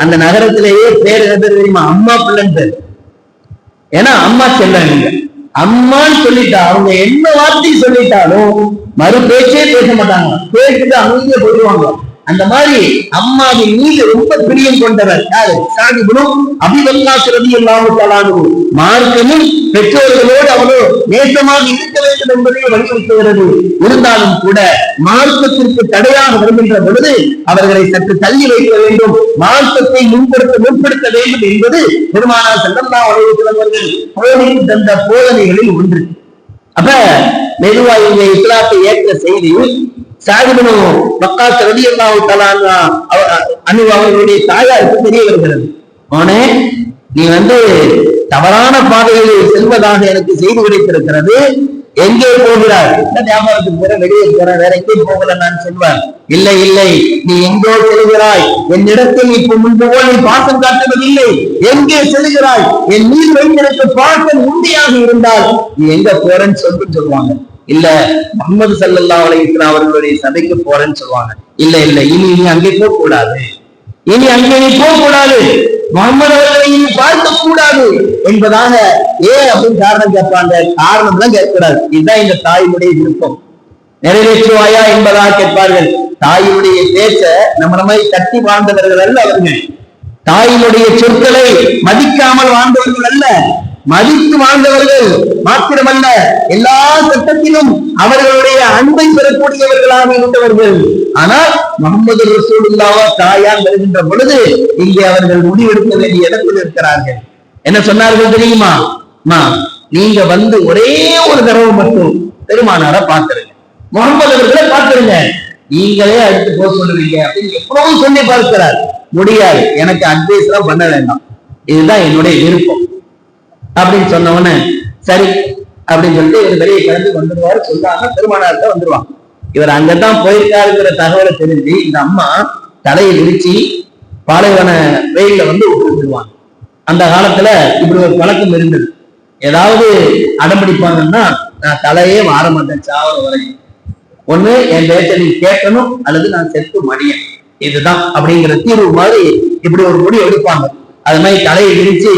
Speaker 1: அந்த நகரத்திலேயே பேர் என்ன தெரியுமா? அம்மா பிள்ளைன்னு பேர். ஏன்னா அம்மா செல்ல அம்மான்னு சொல்லிட்டா அவங்க என்ன வார்த்தை சொல்லிட்டாலும் மறு பேச்சே பேச மாட்டாங்க. பேசிட்டு அமைதியா போயிடுவாங்க. அந்த மாதிரி அம்மாவின் மீது ரொம்ப பிரியம் கொண்டவர் யாரு? ஸஅத் இப்னு அபி வக்காஸ் ரலியல்லாஹு தஆலா அன்ஹு. மார்க்கமும் பெற்றோர்களோடு அவரோ நேசமாக இருக்க வேண்டும் என்பதை வலியுறுத்துகிறது. இருந்தாலும் கூட மார்க்கத்திற்கு தடையாக வருகின்ற பொழுது அவர்களை சற்று தள்ளி வைக்க வேண்டும், மார்க்கத்தை முற்படுத்த வேண்டும் என்பது பெருமானார் ஸல்லல்லாஹு அலைஹி வஸல்லம் அவர்கள் போதித்து தந்த போதனைகளில் ஒன்று. அப்ப மெதுவா இவங்க இஸ்லாத்தை ஏற்ற செய்தி ஸஅத் இப்னு வக்காஸ் ரலியல்லாஹு தஆலா அன்ஹு அவர்களுடைய தாயாருக்கு தெரிய வருகிறது. அவனே நீ தவறான பாதையில் செல்வதாக எனக்கு செய்தி கிடைத்திருக்கிறது, எங்கே போகிறார்? வியாபாரத்துக்கு போற, வெளியே போற, வேற எங்கே போகல நான் சொல்வார். இல்லை இல்லை, நீ எங்கோ செல்கிறாய், என்னிடத்தில் இப்ப முன்பு போல் நீ பாசம் காட்டுவதில்லை. எங்கே செல்கிறாய்? என் மீது வைத்திருக்க பாசம் உண்மையாக இருந்தால் நீ எங்க போறேன்னு சொல்லுவாங்க. இல்ல முஹம்மது ஸல்லல்லாஹு அலைஹி வஸல்லம் அவர்களுடைய சபைக்கு போறேன்னு சொல்லுவாங்க. இல்ல இல்ல, இனி நீ அங்கே போக கூடாது, இனி அங்கே நீ போக கூடாது, முகமது அவர்களை இனி பார்க்க கூடாது என்பதாக ஏன் அப்படின்னு காரணம் கேட்பாங்க. காரணம் தான் கேட்கக்கூடாது. இதுதான் இந்த தாயினுடைய விருப்பம். நிறைவேற்றுவாயா என்பதாக கேட்பார்கள். தாயினுடைய பேச்ச நம்ம மாதிரி தட்டி வாழ்ந்தவர்கள் அல்ல அவர்கள். தாயினுடைய சொற்களை மதிக்காமல் வாழ்ந்தவர்கள் அல்ல, மதித்து வாழ்ந்தவர்கள் மாத்திரமல்ல, எல்லா சட்டத்திலும் அவர்களுடைய அன்பை பெறக்கூடியவர்களாக இருந்தவர்கள். ஆனால் முஹம்மது ரசூலுல்லாஹ் தாயார் வருகின்ற பொழுது இங்கே அவர்கள் முடிவெடுக்க வேண்டிய இடத்தில் இருக்கிறார்கள். என்ன சொன்னார்கள் தெரியுமா? நீங்க ஒரே ஒரு தடவை மட்டும் பெருமானாரை பார்த்துருங்க, முகமது அவர்களை பார்த்துருங்க, நீங்களே அடுத்து போக சொல்லுவீங்க அப்படின்னு எவ்வளவு சொல்லி பார்க்கிறார். முடியாது, எனக்கு அட்வைஸ் எல்லாம் பண்ண வேண்டாம், இதுதான் என்னுடைய விருப்பம் அப்படின்னு சொன்ன உடனே சரி அப்படின்னு சொல்லிட்டு இவர் வெளியே கிளம்பி வந்துருவாரு. சொல்லாம பெருமானார்கிட்ட வந்துருவாங்க. இவர் அங்கதான் போயிருக்காருங்கிற தகவலை தெரிஞ்சு இந்த அம்மா தலையை விரிச்சு பாலைவன வெயில விட்டுருவாங்க. அந்த காலத்துல இப்படி ஒரு பழக்கம் இருந்தது. ஏதாவது அடம்பிடிப்பாங்கன்னா நான் தலையே மாற மாட்டேன் சாவர வரைக்கும். ஒண்ணு என் பேச்ச நீ கேட்கணும் அல்லது நான் செத்து மடியேன், இதுதான் அப்படிங்கிற தீர்வு மாதிரி இப்படி ஒரு முடிவு எடுப்பாங்க. அது மாதிரி தலையை விரிச்சு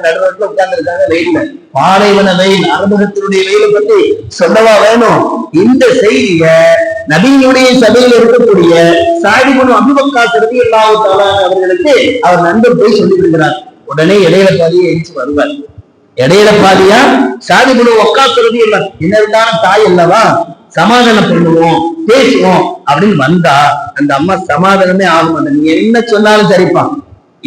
Speaker 1: நடுவரத்துல உட்கார்ந்து இருக்காங்க வெயில்ல, பாலைவன வெயில், ஆரம்பத்தினுடைய வெயிலை பத்தி சொல்லவா வேணும்? இந்த செய்திய நபியினுடைய சபையில் இருக்கக்கூடிய ஸஅத் இப்னு அபி வக்காஸ் ரலியல்லாஹு தஆலா அவர்களுக்கு அவர் நண்பர் போய் சொல்லி இருக்கிறார். உடனே இடையில பாதியை எரிச்சு வருவார். இடையில பாதியா ஸஅத் இப்னு வக்காஸ் ரலியல்லாஹு, என்ன இருந்தாலும் தாய் அல்லவா, சமாதானம் பண்ணுவோம் பேசுவோம் அப்படின்னு வந்தா அந்த அம்மா சமாதானமே ஆகும். அந்த நீ என்ன சொன்னாலும் சரிப்பா,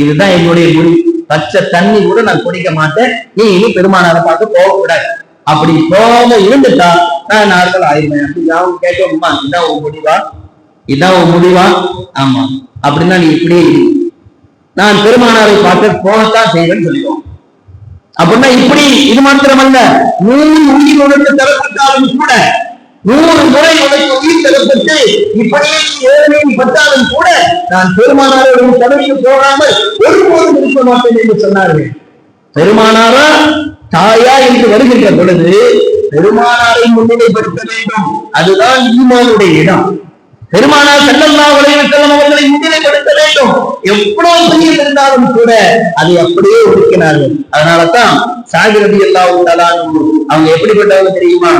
Speaker 1: இதுதான் என்னுடைய முடிவு, பச்சை தண்ணி கூட நான் குடிக்க மாட்டேன், நீ இனி பெருமானாரை பார்த்து போகக்கூடாது, அப்படி போக இருந்துட்டா நான் நாட்கள் ஆயிருவேன் அப்படின்னு அவங்க கேட்டோம்மா, இதான் உன் முடிவா, இதான் உன் முடிவா? ஆமா, அப்படின்னா நீ இப்படியே நான் பெருமானாரை பார்த்து போகத்தான் செய்வேன்னு சொல்லிடுவோம். அப்படின்னா இப்படி இது மாத்திரமல்ல, 100 உயிர் உனக்கு தரப்பட்டாலும் கூட, 100 முறை உனக்கு உயிர் தரப்பட்டு இப்படியே ஏழை பட்டாலும் கூட நான் பெருமானாரோட சபைக்கு போகாமல் ஒருபோதும் இருக்க மாட்டேன் என்று சொன்னார்கள். பெருமானாரா தாயா என்று வருகின்ற பொழுது பெருமானாரை முன்னிலைப்படுத்த வேண்டும். அதுதான் ஈமானுடைய இடம். பெருமானார் ஸல்லல்லாஹு அலைஹி வஸல்லம் அவர்களை முன்னிலைப்படுத்த வேண்டும். எவ்வளவு பெரிய இருந்தாலும் கூட அதை அப்படியே ஒதுக்கினார்கள். அதனாலதான் ஸஅத் ரலியல்லாஹு தஆலா அவங்க எப்படிப்பட்டவங்க தெரியுமா?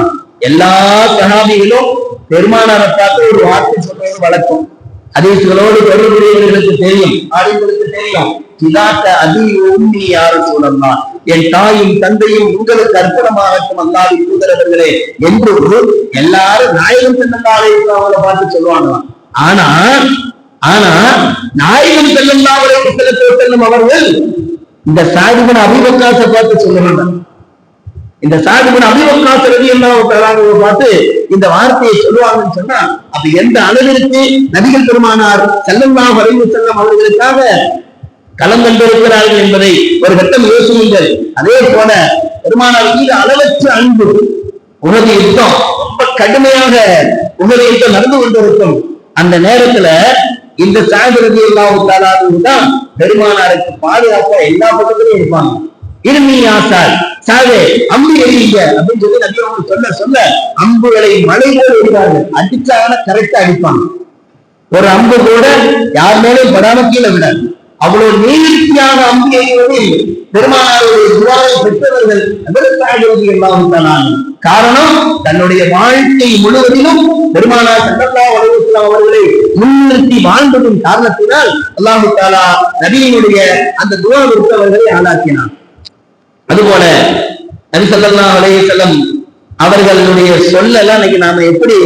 Speaker 1: எல்லா சஹாபிகளும் பெருமானாரை பார்த்து ஒரு வார்த்தை சொல்றது வழக்கம். ஹதீஸ்களோடு தொடர்புடையவர்களுக்கு தெரியும், ஆளுங்களுக்கு தெரியும். இதாக்க அதி உம்மி யா ரசூலல்லாஹ், என் தாயும் தந்தையும் உங்களுக்கு அர்ப்பணமாகட்டும் அல்லாஹ்வின் தூதரவர்களே என்று எல்லாரும் நாயகம் ஸல்லல்லாஹு அலைஹி வஸல்லம் அவங்களை பார்த்து சொல்லுவாங்களாம். ஆனா நாயகம் ஸல்லல்லாஹு அலைஹி வஸல்லம் அவர்கள் இந்த ஸஅத் இப்னு அபி வக்காஸை பார்த்து சொல்லுவாங்க. இந்த ஸஅத் இப்னு அபி வக்காஸ் ரலியல்லாஹு தஆலா பார்த்து இந்த வார்த்தையை சொல்லுவாங்கன்னு சொன்னா, அப்ப எந்த அளவிற்கு நபிகள் பெருமானார் ஸல்லல்லாஹு அலைஹி வஸல்லம் அவர்களுக்காக களம் கண்டிருக்கிறார்கள் என்பதை ஒரு கட்டம் யோசியுங்கள். அதே போல பெருமானார் மீது அளவற்ற அன்பு, உலக யுத்தம் ரொம்ப கடுமையாக உபதேசம் நடந்து கொண்டிருக்கும். அந்த நேரத்துல இந்த சாஹிப் ரலியல்லாஹு தஆலா தான் பெருமானாருக்கு பாதுகாப்பா எல்லா பக்கத்திலும் இருப்பாங்க. இருமி ஆசார் சாவே அம்பு எறியுங்க அப்படின்னு சொல்லி நபி அவங்க சொல்ல சொல்ல அம்புகளை மழை போல விடுவார்கள். அடிச்சாங்கன்னா கரெக்டா அடிப்பாங்க. ஒரு அம்பு கூட யார் மேலும் படாம கீழே விடாது. அவ்வளவு நேர்த்தியான அம்பு எறிவது பெருமானாருடைய துஆவை பெற்றவர்கள் எல்லாம். காரணம், தன்னுடைய வாழ்க்கை முழுவதிலும் பெருமானார் ஸல்லல்லாஹு அலைஹி வஸல்லம் அவர்களை முன்னிறுத்தி வாழ்ந்ததின் காரணத்தினால் அல்லாஹ் தஆலா நபியினுடைய அந்த துஆவிற்கு அவர்களை ஆளாக்கினார். அதுபோல நபி ஸல்லல்லாஹு அலைஹி வஸல்லம் அவர்களுடைய சொல்லலாம் இன்னைக்கு நாம எப்படி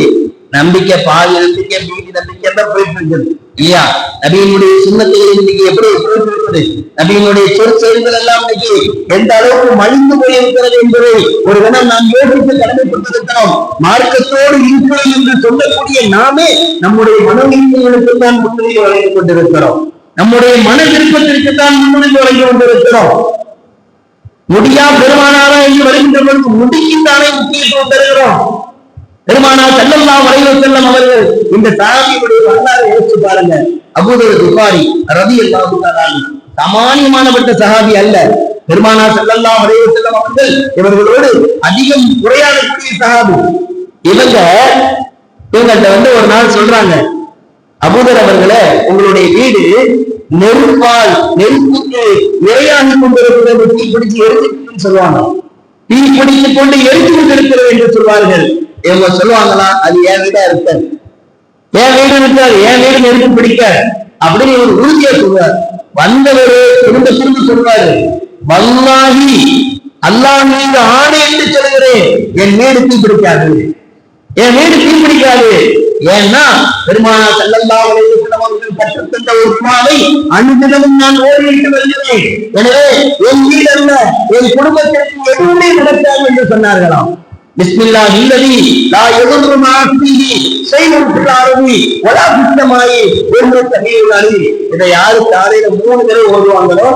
Speaker 1: நம்பிக்கை, பாதி நம்பிக்கை, மீதி நம்பிக்கை தான் போயிட்டு இருக்குது இல்லையா? நபியினுடைய சுன்னத்துகள் இன்னைக்கு எப்படி போயிட்டு இருக்குது, நபியினுடைய சொற்செயல்கள் எல்லாம் இன்னைக்கு எந்த அளவுக்கு மலிந்து போயிருக்கிறது என்பதை ஒரு தினம் நாம் யோசித்து கடமைப்பட்டிருக்கிறோம். மார்க்கத்தோடு இருக்கிறோம் என்று சொல்லக்கூடிய நாமே நம்முடைய மனோநீதிகளுக்கு தான் முன்னுரிமை வழங்கிக் கொண்டிருக்கிறோம். நம்முடைய மன விருப்பத்திற்கு தான் முன்னுரிமை வழங்கி கொண்டிருக்கிறோம். முடியா பெருமானாரா என்று வருகின்ற பொழுது முடிக்கின்றானே முக்கியத்துவம் தருகிறோம். பெருமானார் ஸல்லல்லாஹு அலைஹி வஸல்லம் அவர்கள் இந்த சஹாபியுடைய வரலாறை யோசிச்சு பாருங்க. அபூதர் குஃபாரி ரலியல்லாஹு தஆலா சாமானியமானப்பட்ட சஹாபி அல்ல. பெருமானார் ஸல்லல்லாஹு அலைஹி வஸல்லம் அவர்கள் இவர்களோடு அதிகம் உரையாடக்கூடிய சஹாபி. இவங்கள்ட்ட ஒரு நாள் சொல்றாங்க, அபூதர் அவர்களே, உங்களுடைய வீடு நெருப்புக்கு இரையாகி கொண்டிருக்கிறது, தீ பிடிச்சு எரிஞ்சுன்னு சொல்லுவாங்க. தீ பிடித்துக் கொண்டு எரிந்து கொண்டிருக்கிறது என்று சொல்வார்கள். இவங்க சொல்லுவாங்களா, அது என் வீடா இருக்காது, என் வீடு இருக்காது, என் வீடு நெருப்பு பிடிக்க அப்படின்னு ஒரு உறுதியா சொல்வார். வந்தவர் திரும்ப சொல்வாரு, வல்லாஹி அல்லாஹ் மீது ஆணை என்று சொல்கிறேன், என் வீடு தீ பிடிக்காது, என் வீடு தீ பிடிக்காது. ஏன்னா பெருமானார் ஸல்லல்லாஹு அலைஹி வஸல்லம் அவர்கள் கற்றுத்தந்த ஒரு துஆவை அனுதினமும் நான் ஓதிவிட்டு வருகிறேன். எனவே என் வீடு அல்ல, என் குடும்பத்திற்கு எதுவுமே நடக்காது என்று சொன்னார்களாம். பிஸ்மில்லாஹ் இல்லதி லா யதுர்ரு மஅஸ்மிஹி ஷைஉன் ஃபில் அர்தி வலா ஃபிஸ் ஸமாஇ வஹுவ ஸமீஉல் அலீம். இதை யாரு காலையில 3 தடவை ஓதுவாங்களோ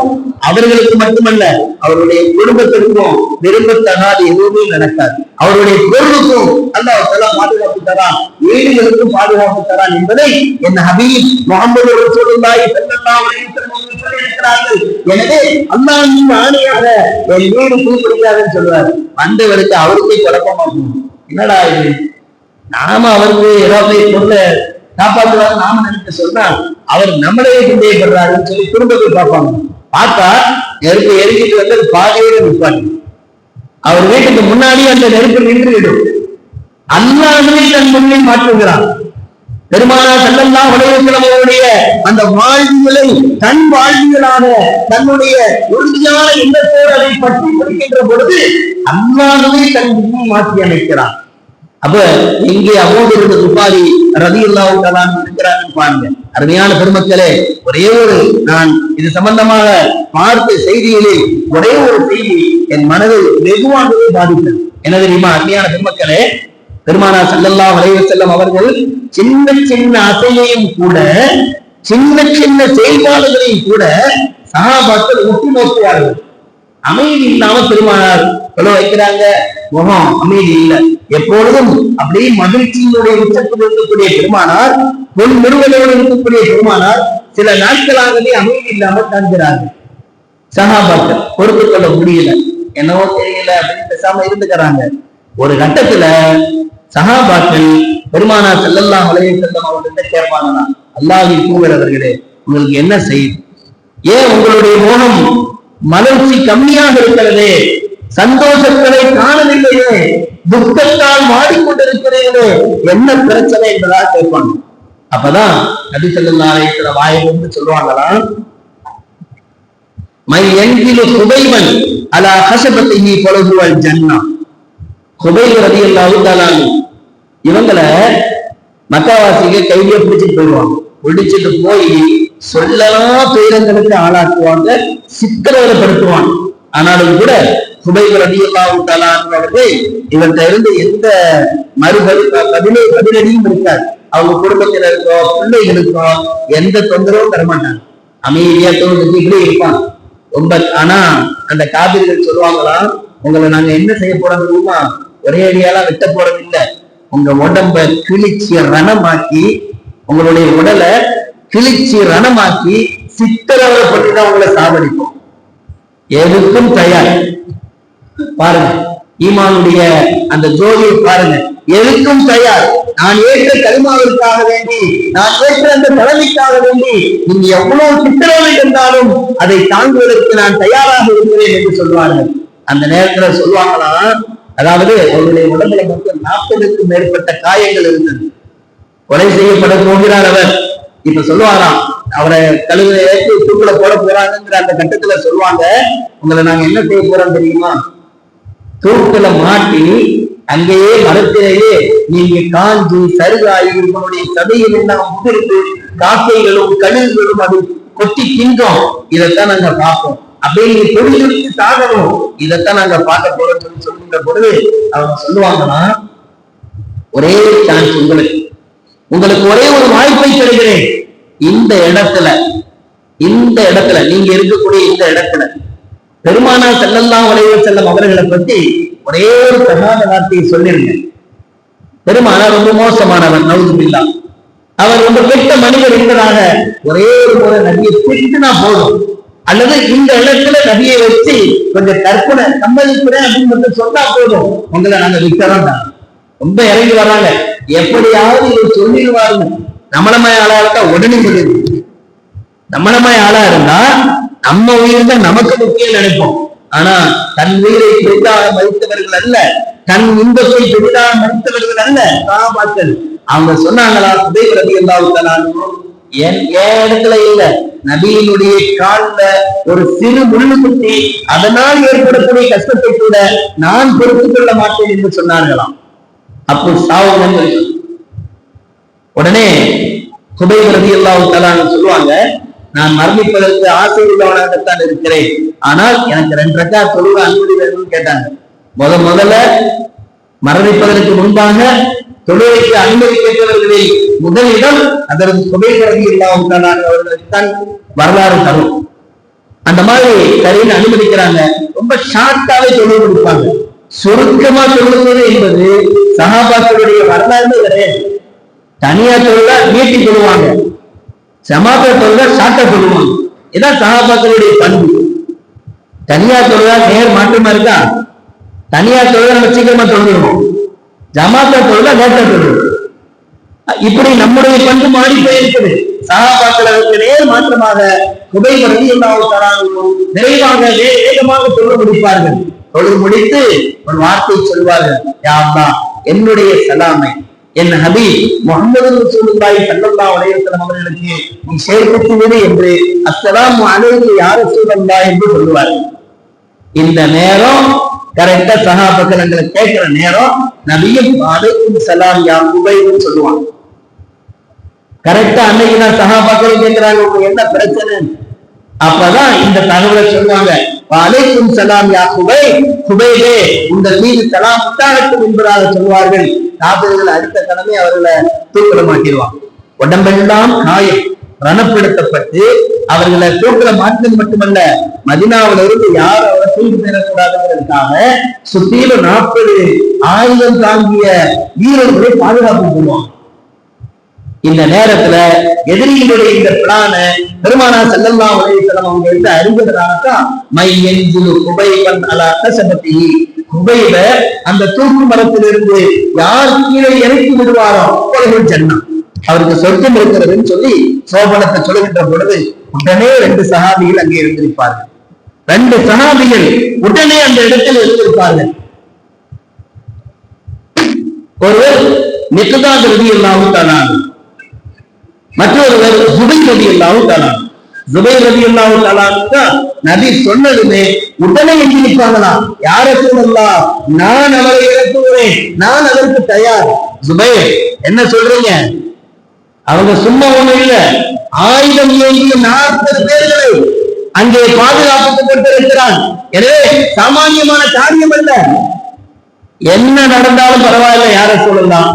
Speaker 1: அவர்களுக்கு மட்டுமல்ல, அவருடைய குடும்பத்திற்கும் விரும்பத்தகாத எதுவுமே நடக்காது. அவருடைய பொருளுக்கும் அல்லாஹ் தஆலா பாதுகாப்பு தரான், வீடுகளுக்கும் பாதுகாப்பு தரான் என்பதை என் ஹபீப் முஹம்மது ரசூலுல்லாஹி ஸல்லல்லாஹு அலைஹி வஸல்லம் சொல்லியிருக்கிறார்கள். எனவே அல்லாஹ்வின் ஆணையாக என் வீடு தீப்பிடிக்காதுன்னு சொல்றாரு. வந்தவருக்கு அவருக்கே குழப்பமாகும். என்னடா இது, நாம அவருக்கு ஏதாவது பொருளை காப்பாற்றுவாரு நாம நினைக்க சொன்னா அவர் நம்மளே சந்தேகப்படுறாருன்னு சொல்லி குடும்பத்தை பார்ப்பாங்க. பார்த்தா நெருப்பு எரிஞ்சிட்டு வந்து பாதையோட நிற்பாங்க. அவர் வீட்டுக்கு முன்னாடி அந்த நெருப்பு நின்றுவிடும். அல்லாஹ்வே தன் முன்னே மாற்றுகிறார். பெருமானார் ஸல்லல்லாஹு அலைஹி வஸல்லம் அவருடைய அந்த வாழ்வியலை தன் வாழ்வியலாக தன்னுடைய உறுதியான எண்ணத்தோடு அதை பற்றி பிடிக்கின்ற பொழுது அல்லாஹ்வே தன் முன்னே மாற்றி அமைக்கிறார். அப்ப இங்கே அபூதர் குஃபாரி ரலியல்லாஹு தஆலா இருக்கிறாங்க பாருங்க. அருமையான பெருமக்களே, ஒரே ஒரு நான் இது சம்பந்தமாக பார்த்த செய்தியிலே ஒரே ஒரு செய்தி என் மனதை வெகுவாகவே பாதித்தது. என்ன தெரியுமா அருமையான பெருமக்களே, பெருமானார் ஸல்லல்லாஹு அலைஹி வஸல்லம் அவர்கள் சின்ன சின்ன அசையையும் கூட, சின்ன சின்ன செயல்பாடுகளையும் கூட சஹாபாக்கள் உற்று நோக்குவார்கள். அமைதி இல்லாம பெருமானார் வைக்கிறாங்க, முகம் அமைதி இல்லை, எப்பொழுதும் அப்படியே மகிழ்ச்சியினுடைய உச்சத்தில் இருக்கக்கூடிய பெருமானார், பொன் முருகனோடு இருக்கக்கூடிய பெருமானார் சில நாட்களாகவே அமைதி இல்லாமல் காண்கிறார்கள். சஹாபாக்கள் பொறுத்துக் கொள்ள முடியல, என்னவோ தெரியல அப்படின்னு பேசாம இருந்துக்கிறாங்க. ஒரு கட்டத்துல சஹாபாக்கள் பெருமானார் ஸல்லல்லாஹு அலைஹி வஸல்லம் அவர்கிட்ட கேட்பாங்களா, அல்லாஹ்வின் தூதரவர்களே, உங்களுக்கு என்ன செய்யுது, ஏன் உங்களுடைய முகம் மலர்ச்சி கம்மியாக இருக்கிறதே, சந்தோஷங்களை காணவில்லையே, துக்கத்தால் மாறிக்கொண்டிருக்கிறீர்களே, என்ன பிரச்சனை என்பதாக கேட்பாங்க. அப்பதான் நபி ஸல்லல்லாஹு அலைஹி வஸல்லம் வாயிலிருந்து சொல்லுவாங்களாம், மை யன்கிலு குபைபன் அலா ஹஸபத்திஹி ஃபலஹுவல் ஜன்னah. குபைப் ரலியல்லாஹு தஆலா இவங்களை மக்காவாசிக கையிலே பிடிச்சிட்டு போயிடுவாங்க. பிடிச்சிட்டு போய் சொல்லலாம் துயரங்களுக்கு ஆளாக்குவாங்க, சிக்கல்களைப்படுத்துவாங்க. ஆனாலும் கூட குபைப் ரலியல்லாஹு தஆலா அவர்கள் இவர்கிட்ட இருந்து எந்த பதிலடியும் இருக்காது. அவங்க குடும்பத்தினருக்கோ பிள்ளைகளுக்கோ எந்த தொந்தரவும் தரமாட்டாங்க, அமைதியா தோன்றி இப்படி இருப்பாங்க ரொம்ப. ஆனா அந்த காபிர்கள் சொல்லுவாங்களாம், உங்களை நாங்க என்ன செய்ய போறோம் தெரியுமா, ஒரே அடியாலாம் வெட்ட போறது இல்லை, உங்க உடம்ப கிழிச்சி ரணமாக்கி, உங்களுடைய உடலை கிழிச்சி ரணமாக்கி சித்திரவதைப்பட்டுதான் உங்களை சாவடிக்கும். எதுக்கும் தயார். பாருங்க ஈமானுடைய அந்த ஜோதியை பாருங்க, எதுக்கும் தயார். நான் ஏற்ற கலிமாவிற்காக வேண்டி, நான் ஏற்ற அந்த தலைமைக்காக வேண்டி நீங்க எவ்வளவு சித்திரவதை இருந்தாலும் அதை தாங்குவதற்கு நான் தயாராக இருக்கிறேன் என்று சொல்வார்கள். அந்த நேரத்துல சொல்லுவாங்களா, அதாவது அவருடைய உடம்புல மட்டும் 40க்கும் மேற்பட்ட காயங்கள் இருந்தது. கொலை செய்யப்பட போகிறார் அவர். இப்ப சொல்லுவாராம், அவரை கழுதை ஏற்றி தூக்குல போட போறாங்கிற அந்த கட்டத்துல சொல்லுவாங்க, உங்களை நாங்க என்ன செய்ய போறோம் தெரியுமா, தூக்குல மாட்டி அங்கேயே மரத்திலேயே நீங்க காஞ்சி சருகாயி உங்களுடைய சதையில் எல்லாம் முதிர்ந்து காக்கைகளும் கழுகுகளும் அது கொட்டி திங்கும். இதைத்தான் நாங்க பார்ப்போம். அப்படியே நீங்க தொழிலுக்கு சாகணும், இதைத்தான் நாங்க பார்க்க போறோம் சொல்லி சொல்லுகின்ற பொழுது அவங்க சொல்லுவாங்கன்னா, ஒரே சான்ஸ் உங்களுக்கு ஒரே ஒரு வாய்ப்பை தருகிறேன். இந்த இடத்துல நீங்க இருக்கக்கூடிய இந்த இடத்துல பெருமானார் ஸல்லல்லாஹு அலைஹி வஸல்லம் அவர்களை பத்தி ஒரே ஒரு தகாத வார்த்தையை சொல்லிருங்க. பெருமானார் ரொம்ப மோசமானவர், நவுதுபில்லாஹ், அவர் ரொம்ப கெட்ட மனிதர் என்பதாக ஒரே ஒரு முறை நபியை திட்டினா போதும், அல்லது இந்த இடத்துல நபியை வச்சு கொஞ்சம் கற்பனை சம்மதிக்கிறேன் அப்படின்னு மட்டும் சொன்னா போதும், உங்களை நாங்க விற்கிறோம். ரொம்ப இறங்கி வர்றாங்க, எப்படியாவது இதை சொல்லிடுவாருங்க. நம்மளமாய் ஆளா இருந்தா உடனே சொல்லிடுவோம். நம்மளமாய் ஆளா இருந்தா நம்ம உயிர் தான் நமக்கு முக்கியம் நினைப்போம். ஆனா தன் உயிரை பெரிதாக மதித்தவர்கள் அல்ல, தன் இன்பத்தை பெரிதாக மதித்தவர்கள் அல்ல சஹாபாக்கள். அவங்க சொன்னாங்களா, ஹுதைப் ரலியல்லாஹு தஆலா என் இடத்துல இல்ல, நபியினுடைய கால்ல ஒரு சிறு முள்ளு குத்தி அதனால் ஏற்படக்கூடிய கஷ்டத்தை கூட நான் பொறுத்துக் கொள்ள மாட்டேன் என்று சொன்னார்களாம். அப்போ சாவுங்க. உடனே ஹுதைப் ரலியல்லாஹு தஆலா சொல்லுவாங்க, நான் மரணிப்பதற்கு ஆசை உள்ளவனாகத்தான் இருக்கிறேன், ஆனால் எனக்கு 2 ரக்காத் தொழுக அனுமதி வேணும்னு கேட்டாங்க. முதல்ல மரணிப்பதற்கு முன்பாக தொழுகைக்கு அனுமதி கேட்டவர்களில் முதலிடம் அதற்கு ஹுதைப் ரலியல்லாஹு தஆலா அவர்களுக்கு தான் வரலாறு தரும். அந்த மாதிரி சரின்னு அனுமதிக்கிறாங்க. ரொம்ப ஷார்ட்டாவே தொழுகை கொடுப்பாங்க. சுருக்கமா தொழுவது என்பது சஹாபாக்களுடைய வரலாறு கிடையாது. தனியா தொழுதா நீட்டி சொல்லுவாங்க, ஜமாத்தா தொழுதா ஷார்ட்டா சொல்லுவாங்க. இதான் சஹாபாக்களுடைய பண்பு. தனியா தொழுதா நேர் மாற்றமா இருக்கா, தனியா தொழுதா நம்ம சீக்கிரமா தொழுதுருவோம், ஜமாத்தா தொழுதா லேட்டா தொழுவோம். இப்படி நம்முடைய பண்பு மாறி போயிருக்குது. சஹாபாக்களுக்கு நேர் மாற்றமாக ஹுதைப் ரலியல்லாஹு தஆலா விரைவாக வேகமாக தொழுது முடிப்பார்கள். தொழுது முடித்து ஒரு வார்த்தை சொல்வார்கள், யா அல்லாஹ், என்னுடைய சலாமை என் ஹபீப் முஹம்மது ரசூலுல்லாஹி ஸல்லல்லாஹு அலைஹி வஸல்லம் அவர்களுக்கு நீ சேர்த்து விடு என்று அஸ்ஸலாமு அலைஹி யா ரசூலல்லாஹ் என்று சொல்லுவார்கள். இந்த நேரம் கரெக்டா சஹாபாக்கள் எங்களை கேட்கிற நேரம் நபியும் அலைக்கும் சலாம் யா ஹுதைப்னு சொல்லுவாங்க. கரெக்டா அன்னைக்கு தான் சஹாபாக்கள் கேட்கிறாங்க, உங்களுக்கு என்ன பிரச்சனை? அப்பதான் இந்த தகவலை சொல்லுவாங்க, அலைக்கும் சலாம் யா ஹுதைப், ஹுதைபே உங்கள் மீது சலாம் உண்டாகட்டும் என்பதாக சொல்வார்கள். காபிர்கள் அடுத்த கடமை அவர்களை தூக்கில மாட்டிடுவாங்க. உடம்பெல்லாம் காயம் ரணப்படுத்தப்பட்டு அவர்களை தூக்கில மாற்றது மட்டுமல்ல, மதீனாவில இருந்து யாரும் அவரை தூக்கி பெறக்கூடாதுங்கிறதுக்காக சுத்தியில 40 ஆயுதம் தாங்கிய வீரர்களை பாதுகாப்பு பண்ணுவாங்க. இந்த நேரத்துல எதிரிகளுடைய இந்த பிளான பெருமானார் ஸல்லல்லாஹு அலைஹி வஸல்லம் அவங்க எடுத்து அறிந்ததுனாலதான் மை யன்ஜிலு குபைபன் அலா கஸபத்திஹி, குபைப அந்த தூக்கு மரத்திலிருந்து யார் கீழே இறக்கி விடுவாரோ அவர்கள் ஜன்னா, அவருக்கு சொர்க்கம் இருக்கிறதுன்னு சொல்லி சோபனத்தை சொல்லுகின்ற பொழுது உடனே 2 சஹாபிகள் அங்கே இருந்திருப்பார்கள். 2 சஹாபிகள் உடனே அந்த இடத்தில் இருந்திருப்பார்கள். ஒருவர் மிக்தாத் ரலியல்லாஹு தஆலா, மற்றொருவர் ஜுபைர் ரலியல்லாஹு தஆலா. ஜுபைர் ரலியல்லாஹு தஆலா நபி சொன்னதுமே உடனே எங்கி நிற்பாங்களாம், யார ரசூலல்லாஹ், நான் அவரை இறக்குகிறேன், நான் அதற்கு தயார். ஜுபைர் என்ன சொல்றீங்க? அவங்க சும்மா ஒண்ணும் இல்ல, ஆயுதம் ஏந்திய 40 பேர்களை அங்கே பாதுகாப்புக்கு கொண்டிருக்கிறான். எனவே சாமானியமான காரியம் அல்ல. என்ன நடந்தாலும் பரவாயில்ல, யார ரசூலல்லாஹ்,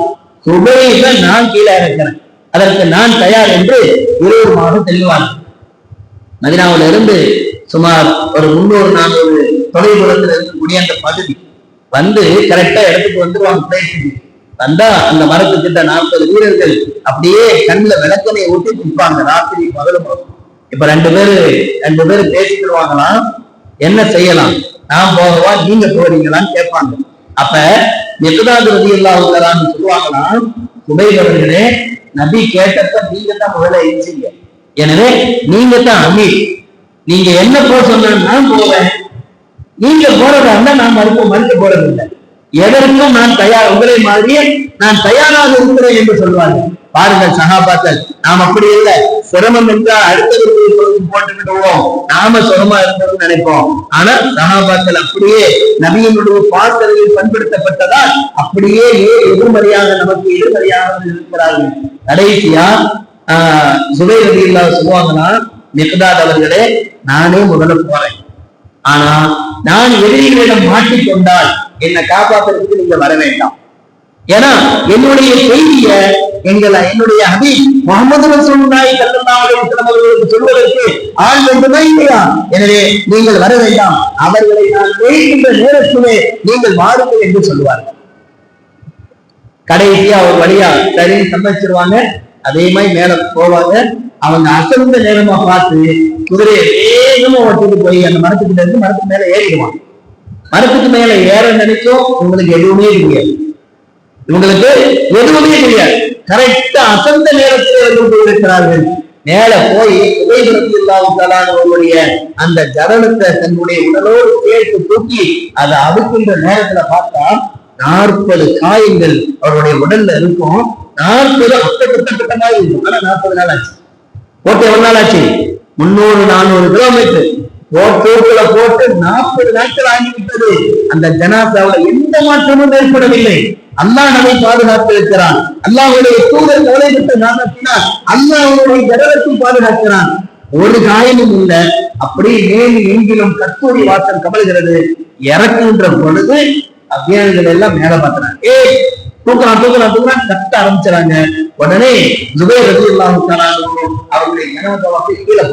Speaker 1: ஜுபைரை நான் கீழே இருக்கிறேன், அதற்கு நான் தயார் என்று இருவருமாக தெளிவார்கள். மதீனாவில இருந்து சுமார் ஒரு 300-400 தொலைதூரத்தில் இருக்கக்கூடிய அந்த பகுதி வந்து கரெக்டா இடத்துக்கு வந்துருவாங்க. வந்தா அந்த மரத்துக்கிட்ட 40 வீரர்கள் அப்படியே கண்ணுல விளக்கனை ஊட்டி நிற்பாங்க ராத்திரி பகலும். இப்ப ரெண்டு பேரு பேசிக்கிடுவாங்களாம், என்ன செய்யலாம், நான் போகவா நீங்க போறீங்களான்னு கேட்பாங்க. அப்ப மிக்தாத் ரலியல்லாஹு தஆலான்னு சொல்லுவாங்களாம், சுபைரர்களே நபி கேட்டப்ப நீங்க தான் முதல்ல எரிச்சீங்க, எனவே நீங்க தான் அமீர், நீங்க என்ன போக சொன்னா நான் போவேன், நீங்க போறதா இருந்தா நான் மறுக்க போறது இல்லை, எதற்கும் நான் தயார், உங்களை மாதிரியே நான் தயாராக இருக்கிறேன் என்று சொல்வார்கள். பாருங்கள் சஹாபாக்கள், நாம் அப்படி இல்லை, சிரமம் என்றால் அடுத்தவர்களுக்கு போட்டுக்கிடுவோம், நாம சுரமா இருந்தோம்னு நினைப்போம். ஆனா சஹாபாக்கள் அப்படியே நபியினுடைய பாசறையில் பண்படுத்தப்பட்டதால் அப்படியே எதிர்மறையாக நமக்கு எதிர்மறையாக இருக்கிறார்கள். கடைசியா சுபைர் ரலியல்லாஹு சொல்லுவாங்கன்னா, மிக்தாத் அவர்களே நானே முதல்ல போறேன், ஆனா நான் எதிரிகளிடம் மாட்டிக்கொண்டால் என்னை காப்பாற்றுறதுக்கு நீங்க வர வேண்டாம், ஏன்னா என்னுடைய செய்திய என்னுடைய ஹபீப் முஹம்மது ரசூலுல்லாஹி ஸல்லல்லாஹு அலைஹி வஸல்லம் அவர்களுக்கு சொல்வதற்கு ஆள் வேண்டுமே இல்லையா, எனவே நீங்கள் வர வேண்டாம், அவர்களை நான் கேட்கின்ற நேரத்திலே நீங்கள் வாருங்கள் என்று சொல்லுவார்கள். கடைசியா ஒரு வழியா சரி சமைச்சிருவாங்க, அதே மாதிரி மேல போவாங்க. அவங்க அசந்த நேரமா பார்த்து குதிரையை வேகமா ஓட்டிட்டு போய் அந்த மரத்துக்கிட்ட இருந்து மரத்துக்கு மேல ஏறிடுவான். மரத்துக்கு மேல ஏற நினைச்சோம், உங்களுக்கு எதுவுமே தெரியாது, கரெக்டா அசந்த நேரத்தில் வந்து கொண்டிருக்கிறார்கள். மேல போய் சுபைர் ரலியல்லாஹு தஆலா அவருடைய அந்த ஜரணத்தை தன்னுடைய உடலோடு சேர்த்து தூக்கி அதை அறுக்கின்ற நேரத்துல பார்த்தா 40 காயங்கள் அவருடைய உடல்ல இருக்கும். 40 அட்டமாக இருக்கும். ஆனா 40 நாள் ஆச்சு, போட்டு எவ்வளவு நாள் ஆச்சு, 300-400 கிலோமீட்டர் போட்டு 40 நாட்கள் ஆகிவிட்டது. அந்த ஜனாசாவில் எந்த மாற்றமும் ஏற்படவில்லை. அல்லாஹ் நம்மை பாதுகாத்து இருக்கிறான். அல்லாஹ்வுடைய தூதர் கவலைப்பட்டு நாமத்தினால் அல்லாஹ் அவருடைய ஜனத்தை பாதுகாக்கிறான். ஒரு காயமும் இல்லை. அப்படி மேலும் எங்கிலும் கஸ்தூரி வாசம் கமல்கிறது. இறக்குகின்ற பொழுது அபியானிகள் எல்லாம் மேல பார்க்கிறாங்க, தூக்குறான் கத்த ஆரம்பிச்சாங்க. உடனே சுபைர் ரலியல்லாஹு தஆலா அவருடைய ஜனாசாவை கீழே